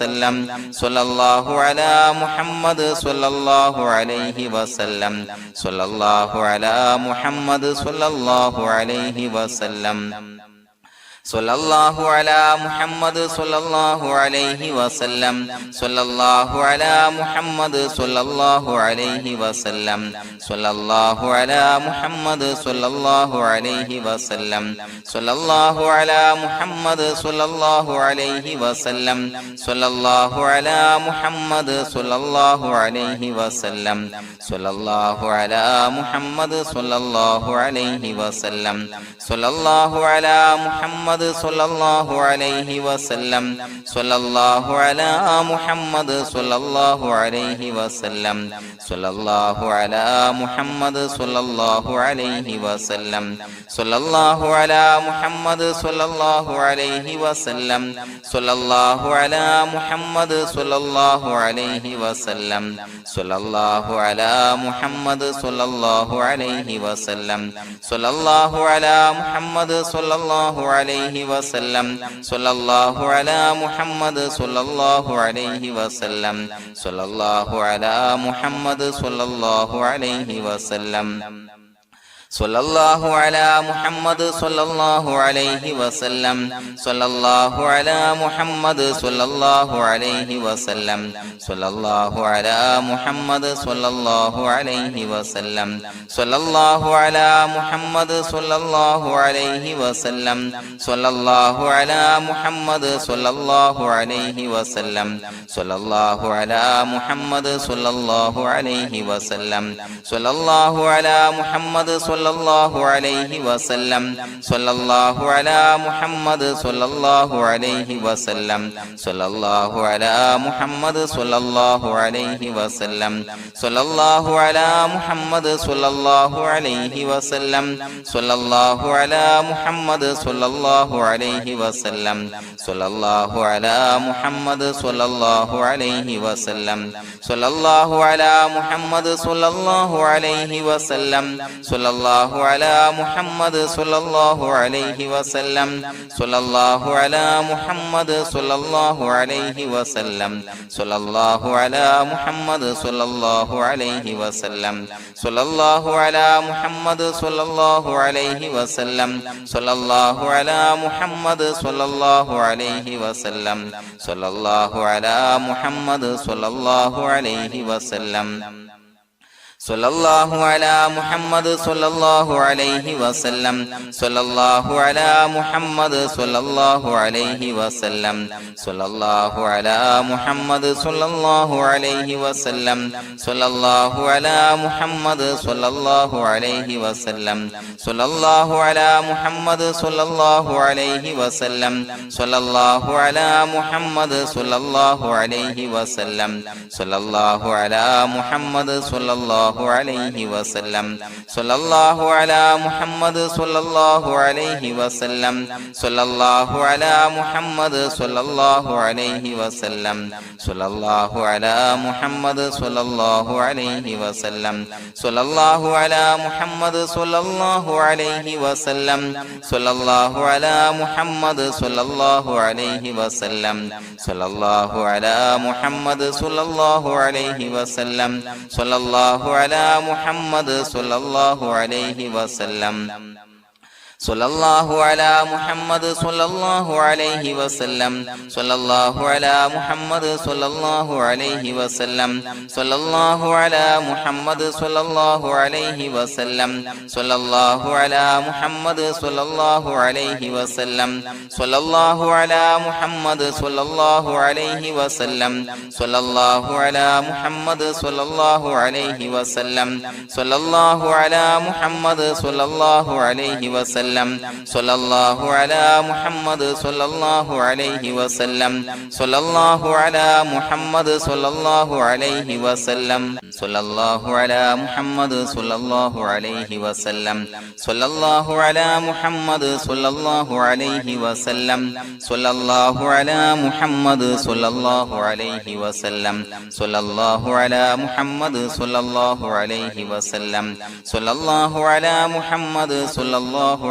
വസല്ലം സ്വല്ലല്ലാഹു അലാ മുഹമ്മദ് സ്വല്ലല്ലാഹു അലൈഹി വസല്ലം സ്വല്ലല്ലാഹു അലാ മുഹമ്മദ് സ്വല്ലല്ലാഹു അലൈഹി വസല്ലം സ്വല്ലല്ലാഹു അലാ മുഹമ്മദ് സ്വല്ലല്ലാഹു അലൈഹി വസല്ലം സ്വല്ലല്ലാഹു അലാ മുഹമ്മദ് സ്വല്ലല്ലാഹു അലൈഹി വസല്ലം സ്വല്ലല്ലാഹു അലാ മുഹമ്മദ് സ്വല്ലല്ലാഹു അലൈഹി വസല്ലം സ്വല്ലല്ലാഹു അലാ മുഹമ്മദ് സ്വല്ലല്ലാഹു അലൈഹി വസല്ലം സ്വല്ലല്ലാഹു അലാ മുഹമ്മദ് സ്വല്ലല്ലാഹു അലൈഹി വസല്ലം സ്വല്ലല്ലാഹു അലാ മുഹമ്മദ് സ്വല്ലല്ലാഹു അലൈഹി വസല്ലം സ്വല്ലല്ലാഹു അലാ മുഹമ്മദ് സ്വല്ലല്ലാഹു അലൈഹി വസല്ലം സ്വല്ലല്ലാഹു അലാ മുഹമ്മദ് സ്വല്ലല്ലാഹു അലൈഹി വസല്ലം സ്വല്ലല്ലാഹു അലാ മുഹമ്മദ് സ്വല്ലല്ലാഹു അലൈഹി വസല്ലം സ്വല്ലല്ലാഹു അലാ മുഹമ്മദ് സ്വല്ലല്ലാഹു അലൈഹി വസല്ലം സ്വല്ലല്ലാഹു അലാ മുഹമ്മദ് സ്വല്ലല്ലാഹു അലൈഹി വസല്ലം സ്വല്ലല്ലാഹു അലാ മുഹമ്മദ് സ്വല്ലല്ലാഹു അലൈഹി വസല്ലം സ്വല്ലല്ലാഹു അലാ മുഹമ്മദ് സ്വല്ലല്ലാഹു അലൈഹി വസല്ലം സ്വല്ലല്ലാഹു അലാ മുഹമ്മദ് സ്വല്ലല്ലാഹു അലൈഹി വസല്ലം സ്വല്ലല്ലാഹു അലാ മുഹമ്മദ് സ്വല്ലല്ലാഹു അലൈഹി വസല്ലം സ്വല്ലല്ലാഹു അലാ മുഹമ്മദ് സ്വല്ലല്ലാഹു അലൈഹി വസല്ലം സ്വല്ലല്ലാഹു അലാ മുഹമ്മദ് സ്വല്ലല്ലാഹു അലൈഹി വസല്ലം സ്വല്ലല്ലാഹു അലാ മുഹമ്മദ് സ്വല്ലല്ലാഹു അലൈഹി വസല്ലം സ്വല്ലല്ലാഹു അലാ മുഹമ്മദ് സ്വല്ലല്ലാഹു അലൈഹി വസല്ലം സ്വല്ലല്ലാഹു അലാ മുഹമ്മദ് സ്വല്ലല്ലാഹു അലൈഹി വസല്ലം സ്വല്ലല്ലാഹു അലാ മുഹമ്മദ് സ്വല്ലല്ലാഹു അലൈഹി വസല്ലം സ്വല്ലല്ലാഹു അലാ മുഹമ്മദ് സ്വല്ലല്ലാഹു അലൈഹി വസല്ലം സ്വല്ലല്ലാഹു അലാ മുഹമ്മദ് സ്വല്ലല്ലാഹു അലൈഹി വസല്ലം സ്വല്ലല്ലാഹു അലാ മുഹമ്മദ് സ്വല്ലല്ലാഹു അലൈഹി വസല്ലം സ്വല്ലല്ലാഹു അലാ മുഹമ്മദ് സ്വല്ലല്ലാഹു അലൈഹി വസല്ലം സ്വല്ലല്ലാഹു അലാ മുഹമ്മദ് സ്വല്ലല്ലാഹു അലൈഹി വസല്ലം സ്വല്ലല്ലാഹു അലാ മുഹമ്മദ് സ്വല്ലല്ലാഹു അലൈഹി വസല്ലം സ്വല്ലല്ലാഹു അലാ മുഹമ്മദ് സ്വല്ലല്ലാഹു അലൈഹി വസല്ലം സ്വല്ലല്ലാഹു അലാ മുഹമ്മദ് സ്വല്ലല്ലാഹു അലൈഹി വസല്ലം സ്വല്ലല്ലാഹു അലാ മുഹമ്മദ് സ്വല്ലല്ലാഹു അലൈഹി വസല്ലം സ്വല്ലല്ലാഹു അലാ മുഹമ്മദ് സ്വല്ലല്ലാഹു അലൈഹി വസല്ലം സ്വല്ലല്ലാഹു അലാ മുഹമ്മദ് സ്വല്ലല്ലാഹു അലൈഹി വസല്ലം സ്വല്ലല്ലാഹു അലാ മുഹമ്മദ് സ്വല്ലല്ലാഹു അലൈഹി വസല്ലം സ്വല്ലല്ലാഹു അലാ മുഹമ്മദ് സ്വല്ലല്ലാഹു അലൈഹി വസല്ലം സ്വല്ലല്ലാഹു അലാ മുഹമ്മദ് സ്വല്ലല്ലാഹു അലൈഹി വസല്ലം സ്വല്ലല്ലാഹു അലാ മുഹമ്മദ് സ്വല്ലല്ലാഹു അലൈഹി വസല്ലം സ്വല്ലല്ലാഹു അലാ മുഹമ്മദ് സ്വല്ലല്ലാഹു അലൈഹി വസല്ലം സ്വല്ലല്ലാഹു അലാ മുഹമ്മദ് സ്വല്ലല്ലാഹു അലൈഹി വസല്ലം സ്വല്ലല്ലാഹു അലാ മുഹമ്മദ് സ്വല്ലല്ലാഹു അലൈഹി വസല്ലം സ്വല്ലല്ലാഹു അലാ മുഹമ്മദ് സ്വല്ലല്ലാഹു അലൈഹി വസല്ലം സ്വല്ലല്ലാഹു അലാ മുഹമ്മദ് സ്വല്ലല്ലാഹു അലൈഹി വസല്ലം സ്വല്ലല്ലാഹു അലാ മുഹമ്മദ് സ്വല്ലല്ലാഹു അലൈഹി വസല്ലം സ്വല്ലല്ലാഹു അലാ മുഹമ്മദ് സ്വല്ലല്ലാഹു അലൈഹി വസല്ലം സ്വല്ലല്ലാഹു അലാ മുഹമ്മദ് സ്വല്ലല്ലാഹു അലൈഹി വസല്ലം സ്വല്ലല്ലാഹു അലാ മുഹമ്മദ് സ്വല്ലല്ലാഹു അലൈഹി വസല്ലം സ്വല്ലല്ലാഹു അലാ മുഹമ്മദ് സ്വല്ലല്ലാഹു അലൈഹി വസല്ലം സ്വല്ലല്ലാഹു അലാ മുഹമ്മദ് സ്വല്ലല്ലാഹു അലൈഹി വസല്ലം സ്വല്ലല്ലാഹു അലാ മുഹമ്മദ് സ്വല്ലല്ലാഹു അലൈഹി വസല്ലം സ്വല്ലല്ലാഹു അലാ മുഹമ്മദ് സ്വല്ലല്ലാഹു അലൈഹി വസല്ലം സ്വല്ലല്ലാഹു അലാ മുഹമ്മദ് സ്വല്ലല്ലാഹു അലൈഹി വസല്ലം സ്വല്ലല്ലാഹു അലാ മുഹമ്മദ് സ്വല്ലല്ലാഹു അലൈഹി വസല്ലം സ്വല്ലല്ലാഹു അലാ മുഹമ്മദ് സ്വല്ലല്ലാഹു അലൈഹി വസല്ലം സ്വല്ലല്ലാഹു അലാ മുഹമ്മദ് സ്വല്ലല്ലാഹു അലൈഹി വസല്ലം സ്വല്ലല്ലാഹു അലാ മുഹമ്മദ് സ്വല്ലല്ലാഹു അലൈഹി വസല്ലം സ്വല്ലല്ലാഹു അലാ മുഹമ്മദ് സ്വല്ലല്ലാഹു അലൈഹി വസല്ലം സ്വല്ലല്ലാഹു അലാ മുഹമ്മദ് സ്വല്ലല്ലാഹു അലൈഹി വസല്ലം സ്വല്ലല്ലാഹു അലാ മുഹമ്മദ് സ്വല്ലല്ലാഹു അലൈഹി വസല്ലം സ്വല്ലല്ലാഹു അലാ മുഹമ്മദ് സ്വല്ലല്ലാഹു അലൈഹി വസല്ലം സ്വല്ലല്ലാഹു അലാ മുഹമ്മദ് സ്വല്ലല്ലാഹു അലൈഹി വസല്ലം സ്വല്ലല്ലാഹു അലാ മുഹമ്മദ് സ്വല്ലല്ലാഹു അലൈഹി വസല്ലം സ്വല്ലല്ലാഹു അലാ മുഹമ്മദ് സ്വല്ലല്ലാഹു അലൈഹി വസല്ലം സ്വല്ലല്ലാഹു അലാ മുഹമ്മദ് സ്വല്ലല്ലാഹു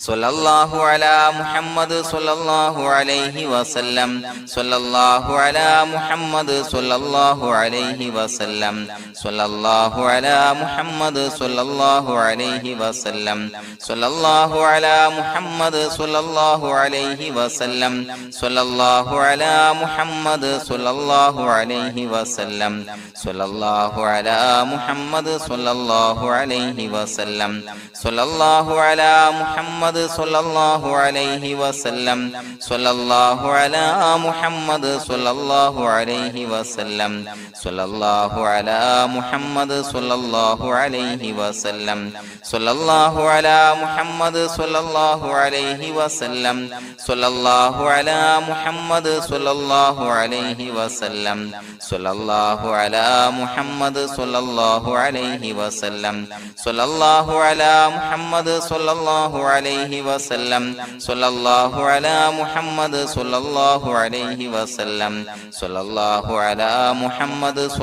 സ്വല്ലല്ലാഹു അലാ മുഹമ്മദ് സ്വല്ലല്ലാഹു അലൈഹി വസല്ലം സ്വല്ലല്ലാഹു അലാ മുഹമ്മദ് സ്വല്ലല്ലാഹു അലൈഹി വസല്ലം സ്വല്ലല്ലാഹു അലാ മുഹമ്മദ് സ്വല്ലല്ലാഹു അലൈഹി വസല്ലം സ്വല്ലല്ലാഹു അലാ മുഹമ്മദ് സ്വല്ലല്ലാഹു അലൈഹി വസല്ലം സ്വല്ലല്ലാഹു അലാ മുഹമ്മദ് സ്വല്ലല്ലാഹു അലൈഹി വസല്ലം സ്വല്ലല്ലാഹു അലാ മുഹമ്മദ് സ്വല്ലല്ലാഹു അലൈഹി വസല്ലം സ്വല്ലല്ലാഹു അലാ മുഹമ്മദ് സ്വല്ലല്ലാഹു അലൈഹി വസല്ലം സ്വല്ലല്ലാഹു അലാ മുഹമ്മദ് സ്വല്ലല്ലാഹു അലൈഹി വസല്ലം സ്വല്ലല്ലാഹു അലാ മുഹമ്മദ് സ്വല്ലല്ലാഹു അലൈഹി വസല്ലം സ്വല്ലല്ലാഹു അലാ മുഹമ്മദ് സ്വല്ലല്ലാഹു അലൈഹി വസല്ലം സ്വല്ലല്ലാഹു അലാ മുഹമ്മദ് സ്വല്ലല്ലാഹു അലൈഹി വസല്ലം സ്വല്ലല്ലാഹു അലാ മുഹമ്മദ് സ്വല്ലല്ലാഹു അലൈഹി വസല്ലം സ്വല്ലല്ലാഹു അലാ മുഹമ്മദ് സ്വല്ലല്ലാഹു അലൈഹി വസല്ലം സ്വല്ലല്ലാഹു അലാ മുഹമ്മദ് സ്വല്ലല്ലാഹു അലൈഹി വസല്ലം സ്വല്ലല്ലാഹു അലാ മുഹമ്മദ് സ്വല്ലല്ലാഹു അലൈഹി വസല്ലം സ്വല്ലല്ലാഹു അലാ മുഹമ്മദ് സ്വല്ലല്ലാഹു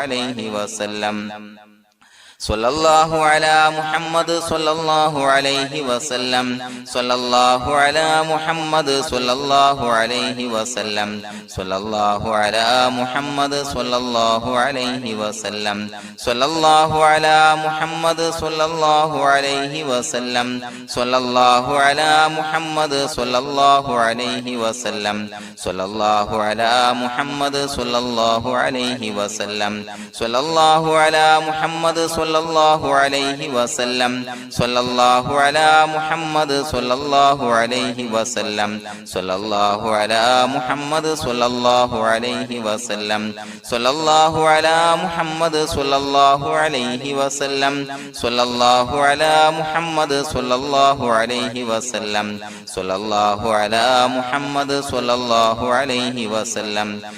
അലൈഹി വസല്ലം സ്വല്ലല്ലാഹു അലാ മുഹമ്മദ് സ്വല്ലല്ലാഹു അലൈഹി വസല്ലം സ്വല്ലല്ലാഹു അലാ മുഹമ്മദ് സ്വല്ലല്ലാഹു അലൈഹി വസല്ലം സ്വല്ലല്ലാഹു അലാ മുഹമ്മദ് സ്വല്ലല്ലാഹു അലൈഹി വസല്ലം സ്വല്ലല്ലാഹു അലാ മുഹമ്മദ് സ്വല്ലല്ലാഹു അലൈഹി വസല്ലം സ്വല്ലല്ലാഹു അലാ മുഹമ്മദ് സ്വല്ലല്ലാഹു അലൈഹി വസല്ലം സ്വല്ലല്ലാഹു അലാ മുഹമ്മദ് സ്വല്ലല്ലാഹു അലൈഹി വസല്ലം സ്വല്ലല്ലാഹു അലാ മുഹമ്മദ് സ്വല്ലല്ലാഹു അലൈഹി വസല്ലം സ്വല്ലല്ലാഹു അലാ മുഹമ്മദ് സ്വല്ലല്ലാഹു അലൈഹി വസല്ലം സ്വല്ലല്ലാഹു അലാ മുഹമ്മദ് സ്വല്ലല്ലാഹു അലൈഹി വസല്ലം സ്വല്ലല്ലാഹു അലാ മുഹമ്മദ് സ്വല്ലല്ലാഹു അലൈഹി വസല്ലം സ്വല്ലല്ലാഹു അലാ മുഹമ്മദ് സ്വല്ലല്ലാഹു അലൈഹി വസല്ലം സ്വല്ലല്ലാഹു അലാ മുഹമ്മദ് സ്വല്ലല്ലാഹു അലൈഹി വസല്ലം സ്വല്ലല്ലാഹു അലാ മുഹമ്മദ് സ്വല്ലല്ലാഹു അലൈഹി വസല്ലം സ്വല്ലല്ലാഹു അലാ മുഹമ്മദ് സ്വല്ലല്ലാഹു അലൈഹി വസല്ലം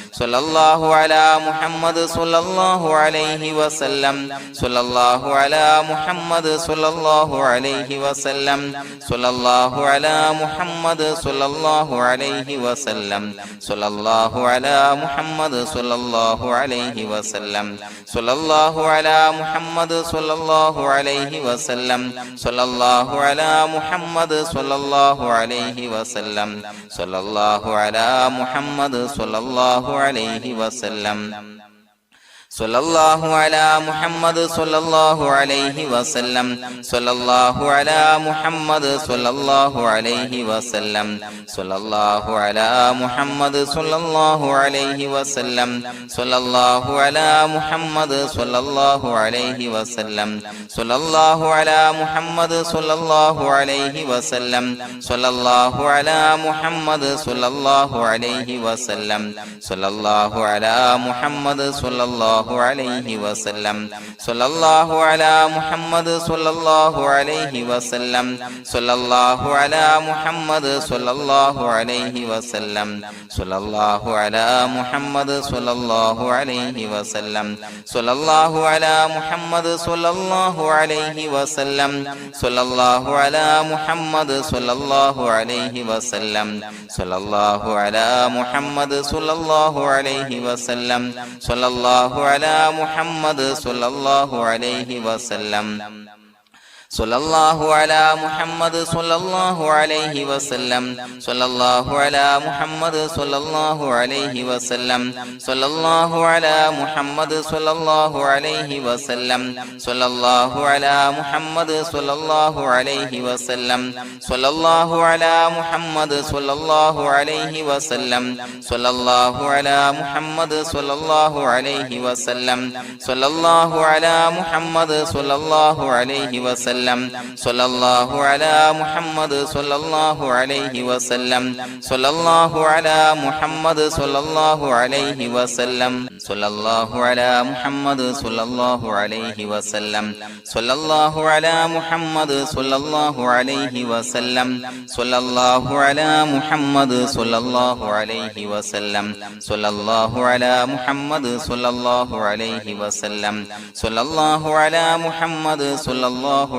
സ്വല്ലല്ലാഹു അലാ മുഹമ്മദ് സ്വല്ലല്ലാഹു അലൈഹി വസല്ലം സ്വല്ലല്ലാഹു അലാ മുഹമ്മദ് സ്വല്ലല്ലാഹു അലൈഹി വസല്ലം സ്വല്ലല്ലാഹു അലാ മുഹമ്മദ് സ്വല്ലല്ലാഹു അലൈഹി വസല്ലം സ്വല്ലല്ലാഹു അലാ മുഹമ്മദ് സ്വല്ലല്ലാഹു അലൈഹി വസല്ലം സ്വല്ലല്ലാഹു അലാ മുഹമ്മദ് സ്വല്ലല്ലാഹു അലൈഹി വസല്ലം സ്വല്ലല്ലാഹു അലാ മുഹമ്മദ് സ്വല്ലല്ലാഹു അലൈഹി വസല്ലം സ്വല്ലല്ലാഹു അലാ മുഹമ്മദ് സ്വല്ലല്ലാഹു അലൈഹി വസല്ലം സ്വല്ലല്ലാഹു അലാ മുഹമ്മദ് സ്വല്ലല്ലാഹു അലൈഹി വസല്ലം സ്വല്ലല്ലാഹു അലാ മുഹമ്മദ് സ്വല്ലല്ലാഹു അലൈഹി വസല്ലം സ്വല്ലല്ലാഹു അലാ മുഹമ്മദ് സ്വല്ലല്ലാഹു അലൈഹി വസല്ലം സ്വല്ലല്ലാഹു അലാ മുഹമ്മദ് സ്വല്ലല്ലാഹു അലൈഹി വസല്ലം സ്വല്ലല്ലാഹു അലാ മുഹമ്മദ് സ്വല്ലല്ലാഹു അലൈഹി വസല്ലം സ്വല്ലല്ലാഹു അലാ മുഹമ്മദ് സ്വല്ലല്ലാഹു അലൈഹി വസല്ലം സ്വല്ലല്ലാഹു അലാ മുഹമ്മദ് സ്വല്ലല്ലാഹു അലൈഹി വസല്ലം സ്വല്ലല്ലാഹു അലാ മുഹമ്മദ് സ്വല്ലല്ലാഹു അലൈഹി വസല്ലം സ്വല്ലല്ലാഹു അലാ മുഹമ്മദ് സ്വല്ലല്ലാഹു അലൈഹി വസല്ലം സ്വല്ലല്ലാഹു അലാ മുഹമ്മദ് സ്വല്ലല്ലാഹു അലൈഹി വസല്ലം സ്വല്ലല്ലാഹു അലാ മുഹമ്മദ് സ്വല്ലല്ലാഹു അലൈഹി വസല്ലം സ്വല്ലല്ലാഹു അലാ മുഹമ്മദ് സ്വല്ലല്ലാഹു അലൈഹി വസല്ലം സ്വല്ലല്ലാഹു അലാ മുഹമ്മദ് സ്വല്ലല്ലാഹു അലൈഹി വസല്ലം സ്വല്ലല്ലാഹു അലാ മുഹമ്മദ് സ്വല്ലല്ലാഹു അലൈഹി വസല്ലം സ്വല്ലല്ലാഹു അലാ മുഹമ്മദ് സ്വല്ലല്ലാഹു അലൈഹി വസല്ലം സ്വല്ലല്ലാഹു അലാ മുഹമ്മദ് സ്വല്ലല്ലാഹു അലൈഹി വസല്ലം സ്വല്ലല്ലാഹു അലാ മുഹമ്മദ് സ്വല്ലല്ലാഹു അലൈഹി വസല്ലം സ്വല്ലല്ലാഹു അലാ മുഹമ്മദ് സ്വല്ലല്ലാഹു അലൈഹി വസല്ലം സ്വല്ലല്ലാഹു അലാ മുഹമ്മദ് സ്വല്ലല്ലാഹു അലൈഹി വസല്ലം സ്വല്ലല്ലാഹു അലാ മുഹമ്മദ് സ്വല്ലല്ലാഹു അലൈഹി വസല്ലം സ്വല്ലല്ലാഹു അലാ മുഹമ്മദ് സ്വല്ലല്ലാഹു അലൈഹി വസല്ലം സ്വല്ലല്ലാഹു അലാ മുഹമ്മദ് സ്വല്ലല്ലാഹു അലൈഹി വസല്ലം സ്വല്ലല്ലാഹു അലാ മുഹമ്മദ് സ്വല്ലല്ലാഹു അലൈഹി വസല്ലം സ്വല്ലല്ലാഹു അലാ മുഹമ്മദ് സ്വല്ലല്ലാഹു അലൈഹി വസല്ലം സ്വല്ലല്ലാഹു അലാ മുഹമ്മദ് സ്വല്ലല്ലാഹു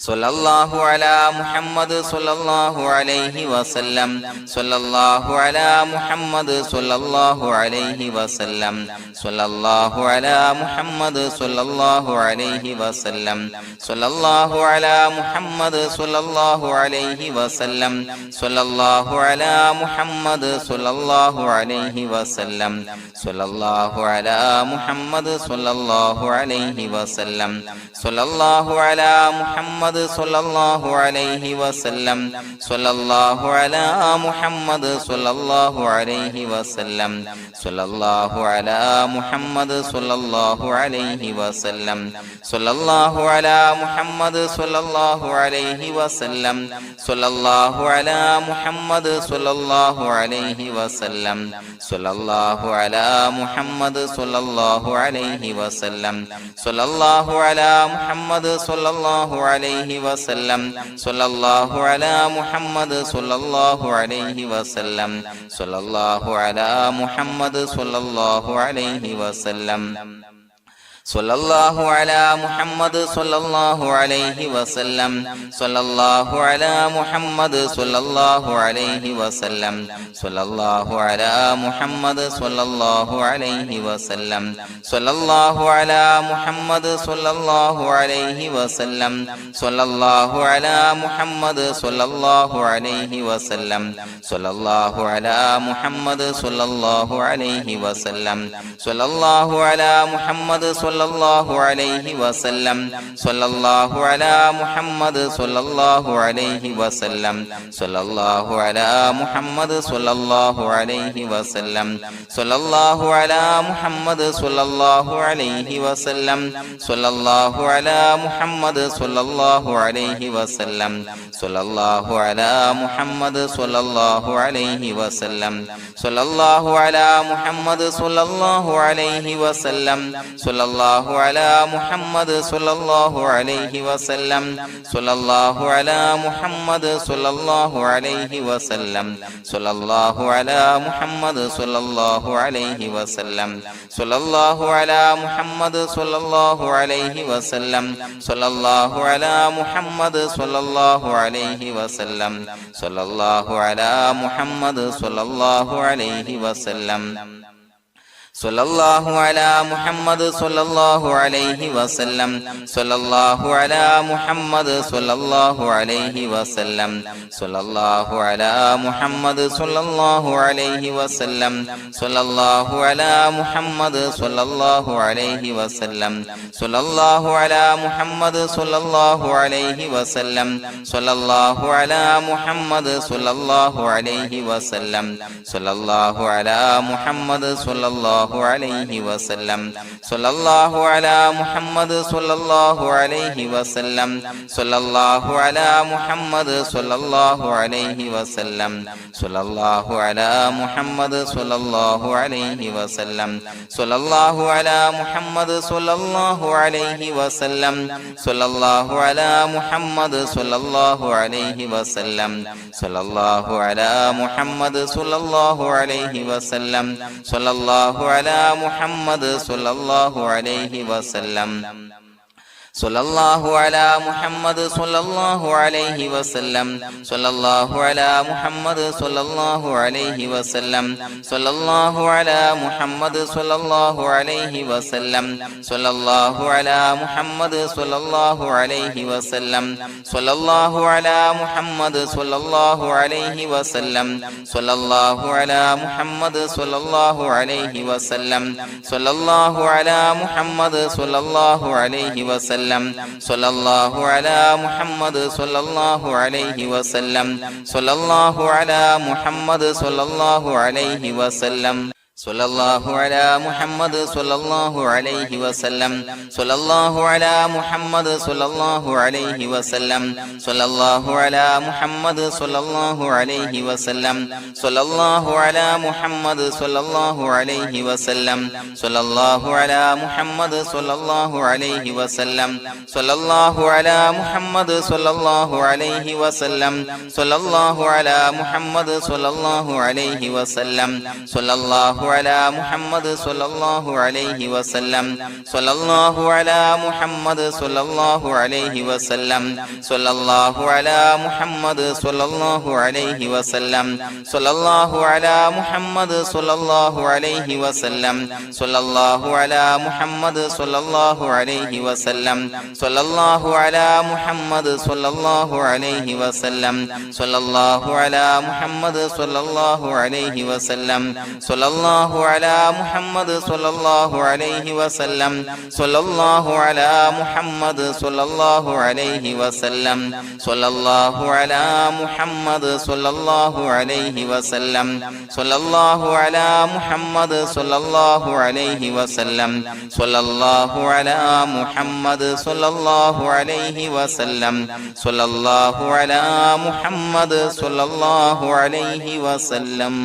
സ്വല്ലല്ലാഹു അലാ മുഹമ്മദ് സ്വല്ലല്ലാഹു അലൈഹി വസല്ലം സ്വല്ലല്ലാഹു അലാ മുഹമ്മദ് സ്വല്ലല്ലാഹു അലൈഹി വസല്ലം സ്വല്ലല്ലാഹു അലാ മുഹമ്മദ് സ്വല്ലല്ലാഹു അലൈഹി വസല്ലം സ്വല്ലല്ലാഹു അലാ മുഹമ്മദ് സ്വല്ലല്ലാഹു അലൈഹി വസല്ലം സ്വല്ലല്ലാഹു അലാ മുഹമ്മദ് സ്വല്ലല്ലാഹു അലൈഹി വസല്ലം സ്വല്ലല്ലാഹു അലാ മുഹമ്മദ് സ്വല്ലല്ലാഹു അലൈഹി വസല്ലം സ്വല്ലല്ലാഹു അലാ മുഹമ്മദ് സ്വല്ലല്ലാഹു അലൈഹി വസല്ലം സ്വല്ലല്ലാഹു അലാ മുഹമ്മദ് സ്വല്ലല്ലാഹു അലൈഹി വസല്ലം സ്വല്ലല്ലാഹു അലാ മുഹമ്മദ് സ്വല്ലല്ലാഹു അലൈഹി വസല്ലം സ്വല്ലല്ലാഹു അലാ മുഹമ്മദ് സ്വല്ലല്ലാഹു അലൈഹി വസല്ലം സ്വല്ലല്ലാഹു അലാ മുഹമ്മദ് സ്വല്ലല്ലാഹു അലൈഹി വസല്ലം സ്വല്ലല്ലാഹു അലാ മുഹമ്മദ് സ്വല്ലല്ലാഹു അലൈഹി വസല്ലം സ്വല്ലല്ലാഹു അലാ മുഹമ്മദ് സ്വല്ലല്ലാഹു അലൈഹി വസല്ലം സ്വല്ലല്ലാഹു അലാ മുഹമ്മദ് സ്വല്ലല്ലാഹു അലൈഹി വസല്ലം സ്വല്ലല്ലാഹു അലാ മുഹമ്മദ് സ്വല്ലല്ലാഹു അലൈഹി വസല്ലം സ്വല്ലല്ലാഹു അലാ മുഹമ്മദ് സ്വല്ലല്ലാഹു അലൈഹി വസല്ലം സ്വല്ലല്ലാഹു അലാ മുഹമ്മദ് സ്വല്ലല്ലാഹു അലൈഹി വസല്ലം സ്വല്ലല്ലാഹു അലാ മുഹമ്മദ് സ്വല്ലല്ലാഹു അലൈഹി വസല്ലം സ്വല്ലല്ലാഹു അലാ മുഹമ്മദ് സ്വല്ലല്ലാഹു അലൈഹി വസല്ലം സ്വല്ലല്ലാഹു അലാ മുഹമ്മദ് സ്വല്ലല്ലാഹു അലൈഹി വസല്ലം സ്വല്ലല്ലാഹു അലാ മുഹമ്മദ് സ്വല്ലല്ലാഹു അലൈഹി വസല്ലം സ്വല്ലല്ലാഹു അലാ മുഹമ്മദ് സ്വല്ലല്ലാഹു അലൈഹി വസല്ലം സ്വല്ലല്ലാഹു അലാ മുഹമ്മദ് സ്വല്ലല്ലാഹു അലൈഹി വസല്ലം സ്വല്ലല്ലാഹു അലാ മുഹമ്മദ് സ്വല്ലല്ലാഹു അലൈഹി വസല്ലം സ്വല്ലല്ലാഹു അലാ മുഹമ്മദ് സ്വല്ലല്ലാഹു അലൈഹി വസല്ലം സ്വല്ലല്ലാഹു അലാ മുഹമ്മദ് സ്വല്ലല്ലാഹു അലൈഹി വസല്ലം സ്വല്ലല്ലാഹു അലാ മുഹമ്മദ് സ്വല്ലല്ലാഹു അലൈഹി വസല്ലം സ്വല്ലല്ലാഹു അലാ മുഹമ്മദ് സ്വല്ലല്ലാഹു അലൈഹി വസല്ലം സ്വല്ലല്ലാഹു അലാ മുഹമ്മദ് സ്വല്ലല്ലാഹു അലൈഹി വസല്ലം സ്വല്ലല്ലാഹു അലാ മുഹമ്മദ് സ്വല്ലല്ലാഹു അലൈഹി വസല്ലം സ്വല്ലല്ലാഹു അലാ മുഹമ്മദ് സ്വല്ലല്ലാഹു അലൈഹി വസല്ലം സ്വല്ലല്ലാഹു അലാ മുഹമ്മദ് സ്വല്ലല്ലാഹു അലൈഹി വസല്ലം സ്വല്ലല്ലാഹു അലാ മുഹമ്മദ് സ്വല്ലല്ലാഹു അലൈഹി വസല്ലം സ്വല്ലല്ലാഹു അലാ മുഹമ്മദ് സ്വല്ലല്ലാഹു അലൈഹി വസല്ലം സ്വല്ലല്ലാഹു അലാ മുഹമ്മദ് സ്വല്ലല്ലാഹു അലൈഹി വസല്ലം സ്വല്ലല്ലാഹു അലാ മുഹമ്മദ് സ്വല്ലല്ലാഹു അലൈഹി വസല്ലം സ്വല്ലല്ലാഹു അലാ മുഹമ്മദ് സ്വല്ലല്ലാഹു അലൈഹി വസല്ലം സ്വല്ലല്ലാഹു അലാ മുഹമ്മദ് സ്വല്ലല്ലാഹു അലൈഹി വസല്ലം സ്വല്ലല്ലാഹു അലാ മുഹമ്മദ് സ്വല്ലല്ലാഹു അലൈഹി വസല്ലം സ്വല്ലല്ലാഹു അലാ മുഹമ്മദ് സ്വല്ലല്ലാഹു അലൈഹി വസല്ലം സ്വല്ലല്ലാഹു അലാ മുഹമ്മദ് സ്വല്ലല്ലാഹു അലൈഹി വസല്ലം സ്വല്ലല്ലാഹു അലാ മുഹമ്മദ് സ്വല്ലല്ലാഹു അലൈഹി വസല്ലം സ്വല്ലല്ലാഹു അലാ മുഹമ്മദ് സ്വല്ലല്ലാഹു അലൈഹി വസല്ലം സ്വല്ലല്ലാഹു അലാ മുഹമ്മദ് സ്വല്ലല്ലാഹു അലൈഹി വസല്ലം സ്വല്ലല്ലാഹു അലാ മുഹമ്മദ് സ്വല്ലല്ലാഹു അലൈഹി വസല്ലം സ്വല്ലല്ലാഹു അലാ മുഹമ്മദ് സ്വല്ലല്ലാഹു അലൈഹി വസല്ലം സ്വല്ലല്ലാഹു അലാ മുഹമ്മദ് സ്വല്ലല്ലാഹു അലൈഹി വസല്ലം സ്വല്ലല്ലാഹു അലാ മുഹമ്മദ് സ്വല്ലല്ലാഹു അലൈഹി വസല്ലം സ്വല്ലല്ലാഹു അലാ മുഹമ്മദ് സ്വല്ലല്ലാഹു അലൈഹി വസല്ലം സ്വല്ലല്ലാഹു അലാ മുഹമ്മദ് സ്വല്ലല്ലാഹു അലൈഹി വസല്ലം സ്വല്ലല്ലാഹു അലാ മുഹമ്മദ് സ്വല്ലല്ലാഹു അലൈഹി വസല്ലം സ്വല്ലല്ലാഹു അലാ മുഹമ്മദ് സ്വല്ലല്ലാഹു അലൈഹി വസല്ലം സ്വല്ലല്ലാഹു അലാ മുഹമ്മദ് സ്വല്ലല്ലാഹു അലൈഹി വസല്ലം സ്വല്ലല്ലാഹു അലാ മുഹമ്മദ് സ്വല്ലല്ലാഹു അലൈഹി വസല്ലം സ്വല്ലല്ലാഹു അലാ മുഹമ്മദ് സ്വല്ലല്ലാഹു അലൈഹി വസല്ലം സ്വല്ലല്ലാഹു അലാ മുഹമ്മദ് സ്വല്ലല്ലാഹു അലൈഹി വസല്ലം സ്വല്ലല്ലാഹു അലാ മുഹമ്മദ് സ്വല്ലല്ലാഹു അലൈഹി വസല്ലം സ്വല്ലല്ലാഹു അലാ മുഹമ്മദ് സ്വല്ലല്ലാഹു അലൈഹി വസല്ലം സ്വല്ലല്ലാഹു അലാ മുഹമ്മദ് സ്വല്ലല്ലാഹു അലൈഹി വസല്ലം സ്വല്ലല്ലാഹു അലാ മുഹമ്മദ് സ്വല്ലല്ലാഹു അലൈഹി വസല്ലം സ്വല്ലല്ലാഹു അലാ മുഹമ്മദ് സ്വല്ലല്ലാഹു അലൈഹി വസല്ലം സ്വല്ലല്ലാഹു അലാ മുഹമ്മദ് സ്വല്ലല്ലാഹു അലൈഹി വസല്ലം സ്വല്ലല്ലാഹു അലാ മുഹമ്മദ് സ്വല്ലല്ലാഹു അലൈഹി വസല്ലം സ്വല്ലല്ലാഹു അലാ മുഹമ്മദ് സ്വല്ലല്ലാഹു അലൈഹി വസല്ലം സ്വല്ലല്ലാഹു അലാ മുഹമ്മദ് സ്വല്ലല്ലാഹു അലൈഹി വസല്ലം സ്വല്ലല്ലാഹു അലാ മുഹമ്മദ് സ്വല്ലല്ലാഹു അലൈഹി വസല്ലം സ്വല്ലല്ലാഹു അലാ മുഹമ്മദ് സ്വല്ലല്ലാഹു അലൈഹി വസല്ലം സ്വല്ലല്ലാഹു അലാ മുഹമ്മദ് സ്വല്ലല്ലാഹു അലൈഹി വസല്ലം സ്വല്ലല്ലാഹു അലാ മുഹമ്മദ് സ്വല്ലല്ലാഹു അലൈഹി വസല്ലം സ്വല്ലല്ലാഹു അലാ മുഹമ്മദ് സ്വല്ലല്ലാഹു അലൈഹി വസല്ലം സ്വല്ലല്ലാഹു അലാ മുഹമ്മദ് സ്വല്ലല്ലാഹു അലൈഹി വസല്ലം സ്വല്ലല്ലാഹു അലാ മുഹമ്മദ് സ്വല്ലല്ലാഹു അലൈഹി വസല്ലം സ്വല്ലല്ലാഹു അലാ മുഹമ്മദ് സ്വല്ലല്ലാഹു അലൈഹി വസല്ലം സ്വല്ലല്ലാഹു അലാ മുഹമ്മദ് സ്വല്ലല്ലാഹു അലൈഹി വസല്ലം സ്വല്ലല്ലാഹു അലാ മുഹമ്മദ് സ്വല്ലല്ലാഹു അലൈഹി വസല്ലം സ്വല്ലല്ലാഹു അലാ മുഹമ്മദ് സ്വല്ലല്ലാഹു അലൈഹി വസല്ലം സ്വല്ലല്ലാഹു അലാ മുഹമ്മദ് സ്വല്ലല്ലാഹു അലൈഹി വസല്ലം.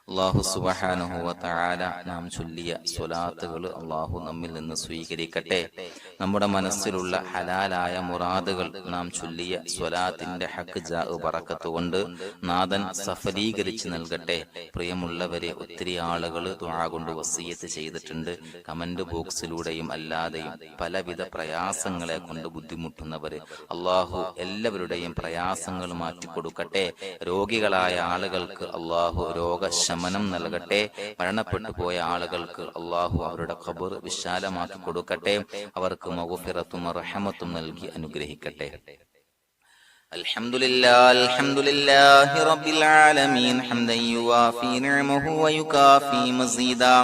അല്ലാഹു സുബ്ഹാനഹു വ തആല നാം ചൊല്ലിയ സ്വലാത്തുകൾ അല്ലാഹു നമ്മിൽ നിന്ന് സ്വീകരിക്കട്ടെ. നമ്മുടെ മനസ്സിലുള്ള ഹലാലായ മുറാദുകൾ നാം ചൊല്ലിയ സ്വലാത്തിന്റെ ഹഖ് ജാ ബറക്കത്ത് കൊണ്ട് നാഥൻ സഫലീകരിച്ച് നൽകട്ടെ. പ്രിയമുള്ളവരെ, ഒത്തിരി ആളുകൾ ദുആ കൊണ്ട് വസിയത്ത് ചെയ്തിട്ടുണ്ട്. കമന്റ് ബോക്സിലൂടെയും അല്ലാതെയും പലവിധ പ്രയാസങ്ങളെ കൊണ്ട് ബുദ്ധിമുട്ടുന്നവര് അല്ലാഹു എല്ലാവരുടെയും പ്രയാസങ്ങൾ മാറ്റിക്കൊടുക്കട്ടെ. രോഗികളായ ആളുകൾക്ക് അല്ലാഹു രോഗശമനം നൽകട്ടെ. മരണപ്പെട്ടു പോയ ആളുകൾക്ക് അല്ലാഹു അവരുടെ ഖബർ വിശാലമാക്കി കൊടുക്കട്ടെ. അവർക്ക് മഗ്ഫിറത്തും റഹ്മത്തും നൽകി അനുഗ്രഹിക്കട്ടെ. അൽഹംദുലില്ലാഹി റബ്ബിൽ ആലമീൻ ഹംദൻ യുവാഫി നിഅമഹു വയുകാഫി മസീദാ.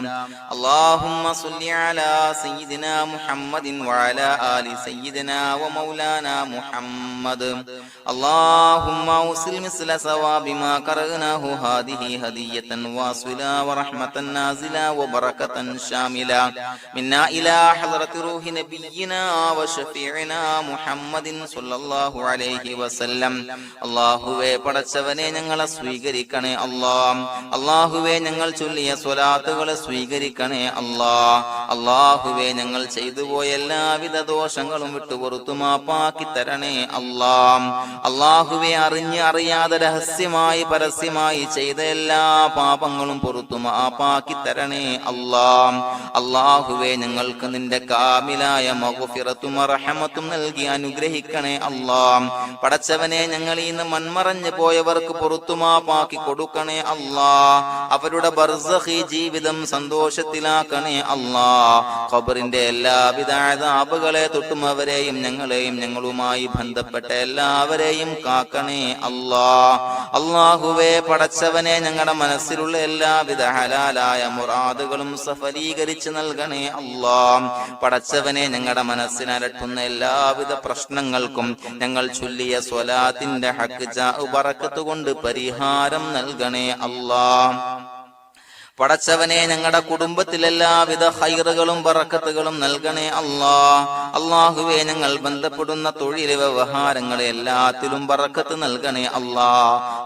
അല്ലാഹുമ്മ സ്വല്ലി അലാ സയ്യിദിനാ മുഹമ്മദിൻ വഅലാ ആലി സയ്യിദിനാ വമൗലാനാ മുഹമ്മദ്. അല്ലാഹുമ്മ ഉസിൽ മിസ്ല സവാബി മാ ഖറഅനാഹു ഹാദിഹി ഹദിയതൻ വാസിലാ വറഹ്മതൻ നാസിലാ വബറകതൻ ശാമിലാ മിന്നാ ഇലാ ഹളറത്തി റൂഹി നബിയിനാ വശഫീഇനാ മുഹമ്മദിൻ സ്വല്ലല്ലാഹു അലൈഹി വസല്ലം. അല്ലാഹുവേ, പടച്ചവനെ ഞങ്ങളെ സ്വീകരിക്കണേ അല്ലാ. അല്ലാഹുവേ, ഞങ്ങൾ ചൊല്ലിയ സ്വലാത്തുകളെ സ്വീകരിക്കണേ അല്ലാ. അല്ലാഹുവേ, ഞങ്ങൾ ചെയ്തു പോയ എല്ലാവിധ ദോഷങ്ങളും വിട്ടുപുറത്തു മാപ്പാക്കി തരണേ അല്ലാ. അല്ലാഹുവേ, അറിഞ്ഞ് അറിയാതെ രഹസ്യമായി പരസ്യമായി ചെയ്ത എല്ലാ പാപങ്ങളും പുറത്തു മാപ്പാക്കി തരണേ അല്ലാ. അല്ലാഹുവേ, ഞങ്ങൾക്ക് നിന്റെ കാമിലായ മഗ്ഫിറത്തും റഹ്മത്തും നൽകി അനുഗ്രഹിക്കണേ അല്ലാ. പടച്ചവനെ, ഞങ്ങൾ ഇന്ന് മൺമറഞ്ഞു പോയവർക്ക് പുറത്തുമാപ്പാക്കി കൊടുക്കണേ അല്ലാ. അവരുടെ ബർസഖി ജീവിതം സന്തോഷത്തിലാക്കണേ അല്ലാ. ഖബറിന്റെ എല്ലാവിധ അദാബുകളെ തൊട്ടും അവരെയും ഞങ്ങളെയും ഞങ്ങളുമായി ബന്ധപ്പെട്ട എല്ലാവരെയും കാക്കണേ അല്ലാ. അല്ലാഹുവേ, പടച്ചവനെ, ഞങ്ങളുടെ മനസ്സിലുള്ള എല്ലാവിധ ഹലാലായ മുറാദുകളും സഫലീകരിച്ച് നൽകണേ അല്ലാ. പടച്ചവനെ, ഞങ്ങളുടെ മനസ്സിനലട്ടുന്ന എല്ലാവിധ പ്രശ്നങ്ങൾക്കും ഞങ്ങൾ ചൊല്ലിയ സ്വലാത്തിന്റെ ഹഖ് ജാ ബറക്കത്ത് കൊണ്ട് പരിഹാരം നൽകണേ അല്ലാ. പടച്ചവനെ, ഞങ്ങളുടെ കുടുംബത്തിൽ എല്ലാവിധ ഖൈറുകളും ബറക്കത്തുകളും നൽകണേ അല്ലാ. അല്ലാഹുവേ, ഞങ്ങൾ ബന്ധപ്പെടുന്ന തൊഴിൽ വ്യവഹാരങ്ങളെ എല്ലാത്തിലും ബറക്കത്ത് നൽകണേ അല്ലാ.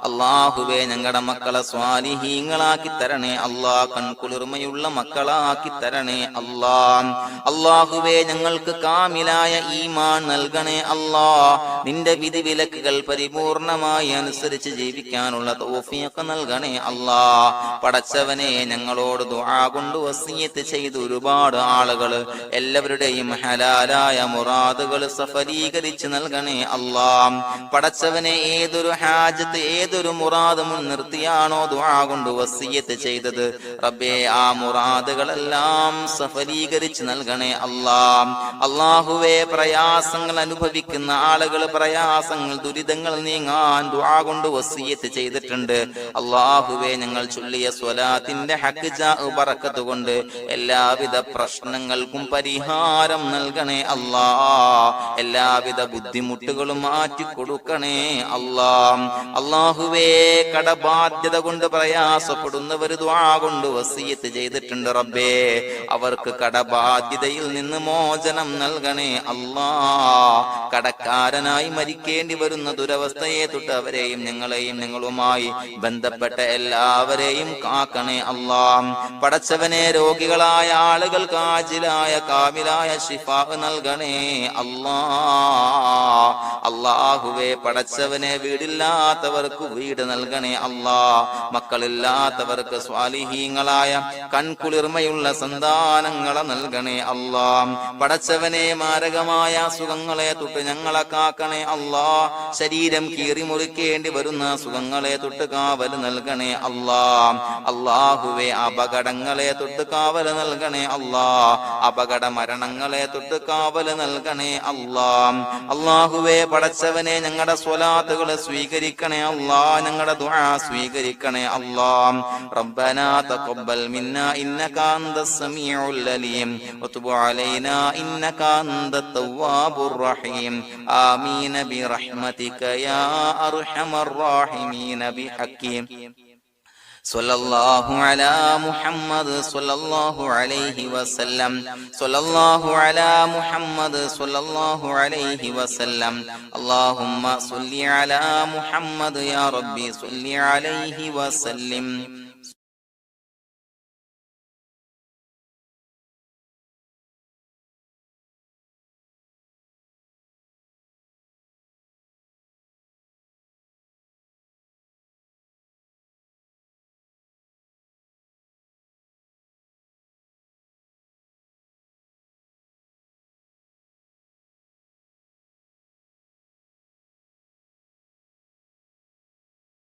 അല്ലാഹുവേ, ഞങ്ങളുടെ മക്കളെ സ്വാലിഹീങ്ങളാക്കി തരണേ അല്ലാ. കൺകുളിർമയുള്ള മക്കളാക്കി തരണേ അല്ലാ. അല്ലാഹുവേ, ഞങ്ങൾക്ക് കാമിലായ ഈമാൻ നൽകണേ അല്ലാ. നിന്റെ വിധി വിലക്കുകൾ പരിപൂർണമായി അനുസരിച്ച് ജീവിക്കാനുള്ള തൗഫീഖ് നൽകണേ അല്ലാ. പടച്ചവനെ, ഞങ്ങളോട് ദുആ കൊണ്ട് വസിയത്ത് ചെയ്ത് ഒരുപാട് ആളുകൾ എല്ലാവരുടെയും ഹലാലായ മുറാദുകൾ സഫലീകരിച്ച് നൽകണേ അല്ലാ. പടച്ചവനെ, ഏതൊരു ഹാജത്ത് ഏതൊരു മുറാദ് മുൻനിർത്തിയാണോ ദുആ കൊണ്ട് വസിയത്ത് ചെയ്തത്, റബ്ബേ, ആ മുറാദുകളെല്ലാം സഫലീകരിച്ച് നൽകണേ അല്ലാ. അല്ലാഹുവേ, പ്രയാസങ്ങൾ അനുഭവിക്കുന്ന ആളുകൾ പ്രയാസങ്ങൾ ദുരിതങ്ങൾ നീങ്ങാൻ ദുആ കൊണ്ട് വസിയത്ത് ചെയ്തിട്ടുണ്ട്. അല്ലാഹുവേ, ഞങ്ങൾ ചൊല്ലിയ സ്വലാത്തിന്റെ ഹഖ് ജാ ബറക്കത്ത് കൊണ്ട് എല്ലാവിധ പ്രശ്നങ്ങൾക്കും പരിഹാരം നൽകണേ അല്ലാ. എല്ലാവിധ ബുദ്ധിമുട്ടുകളും മാറ്റിക്കൊടുക്കണേ അല്ലാ. അല്ലാഹുവേ, കടബാധ്യത കൊണ്ട് പ്രയാസപ്പെടുന്നവർ ദുആ കൊണ്ട് വസിയത്ത് ചെയ്തിട്ടുണ്ട്. റബ്ബേ, അവർക്ക് കടബാധ്യതയിൽ നിന്ന് മോചനം നൽകണേ അല്ലാ. കടക്കാരനായി മരിക്കേണ്ടി വരുന്ന ദുരവസ്ഥയെ തൊട്ട് അവരെയും ഞങ്ങളെയും ഞങ്ങളുമായി ബന്ധപ്പെട്ട എല്ലാവരെയും കാക്കണേ അല്ലാ. അല്ലാഹ്. പടച്ചവനെ രോഗികളായ ആളുകൾക്ക് ആജിലായ കാമിലായ ശിഫാ നൽകണേ അല്ലാഹ്. അല്ലാഹുവേ പടച്ചവനെ വീടില്ലാത്തവർക്ക് വീട് നൽകണേ അല്ലാഹ്. മക്കളില്ലാത്തവർക്ക് സ്വാലിഹീങ്ങളായ കൺകുളിർമയുള്ള സന്താനങ്ങളെ നൽകണേ അല്ലാഹ്. പടച്ചവനെ മാരകമായ അസുഖങ്ങളെ തൊട്ട് ഞങ്ങളെ കാക്കണേ അല്ലാഹ്. ശരീരം കീറി മുറിക്കേണ്ടി വരുന്ന അസുഖങ്ങളെ തൊട്ട് കാവൽ നൽകണേ അല്ലാഹ്. അല്ലാഹുവേ അപകടങ്ങളെ തൊട്ട് കാവൽ നൽകണേ അല്ലാഹ്. അപകട മരണങ്ങളെ തൊട്ട് കാവൽ നൽകണേ അല്ലാഹ്. അല്ലാഹുവേ പടച്ചവനെ ഞങ്ങളുടെ സ്വലാത്തുകൾ സ്വീകരിക്കണേ അല്ലാഹ്. ഞങ്ങളുടെ ദുആ സ്വീകരിക്കണേ അല്ലാഹ്. റബ്ബനാ തഖബ്ബൽ മിന്നാ ഇന്നക അൻതസ് സമീഉൽ അലീം വതുബ് അലൈനാ ഇന്നക അൻതത് തവ്വാബുർ റഹീം. ആമീൻ ബിറഹ്മതിക യാ അർഹമർ റഹീമീൻ ബിഹഖി സ്വല്ലല്ലാഹു അലാ മുഹമ്മദ് സ്വല്ലല്ലാഹു അലൈഹി വസല്ലം. സ്വല്ലല്ലാഹു അലാ മുഹമ്മദ് സ്വല്ലല്ലാഹു അലൈഹി വസല്ലം. അല്ലാഹുമ്മ സ്വല്ലി അലാ മുഹമ്മദ് യാ റബ്ബി സ്വല്ലി അലൈഹി വസല്ലം.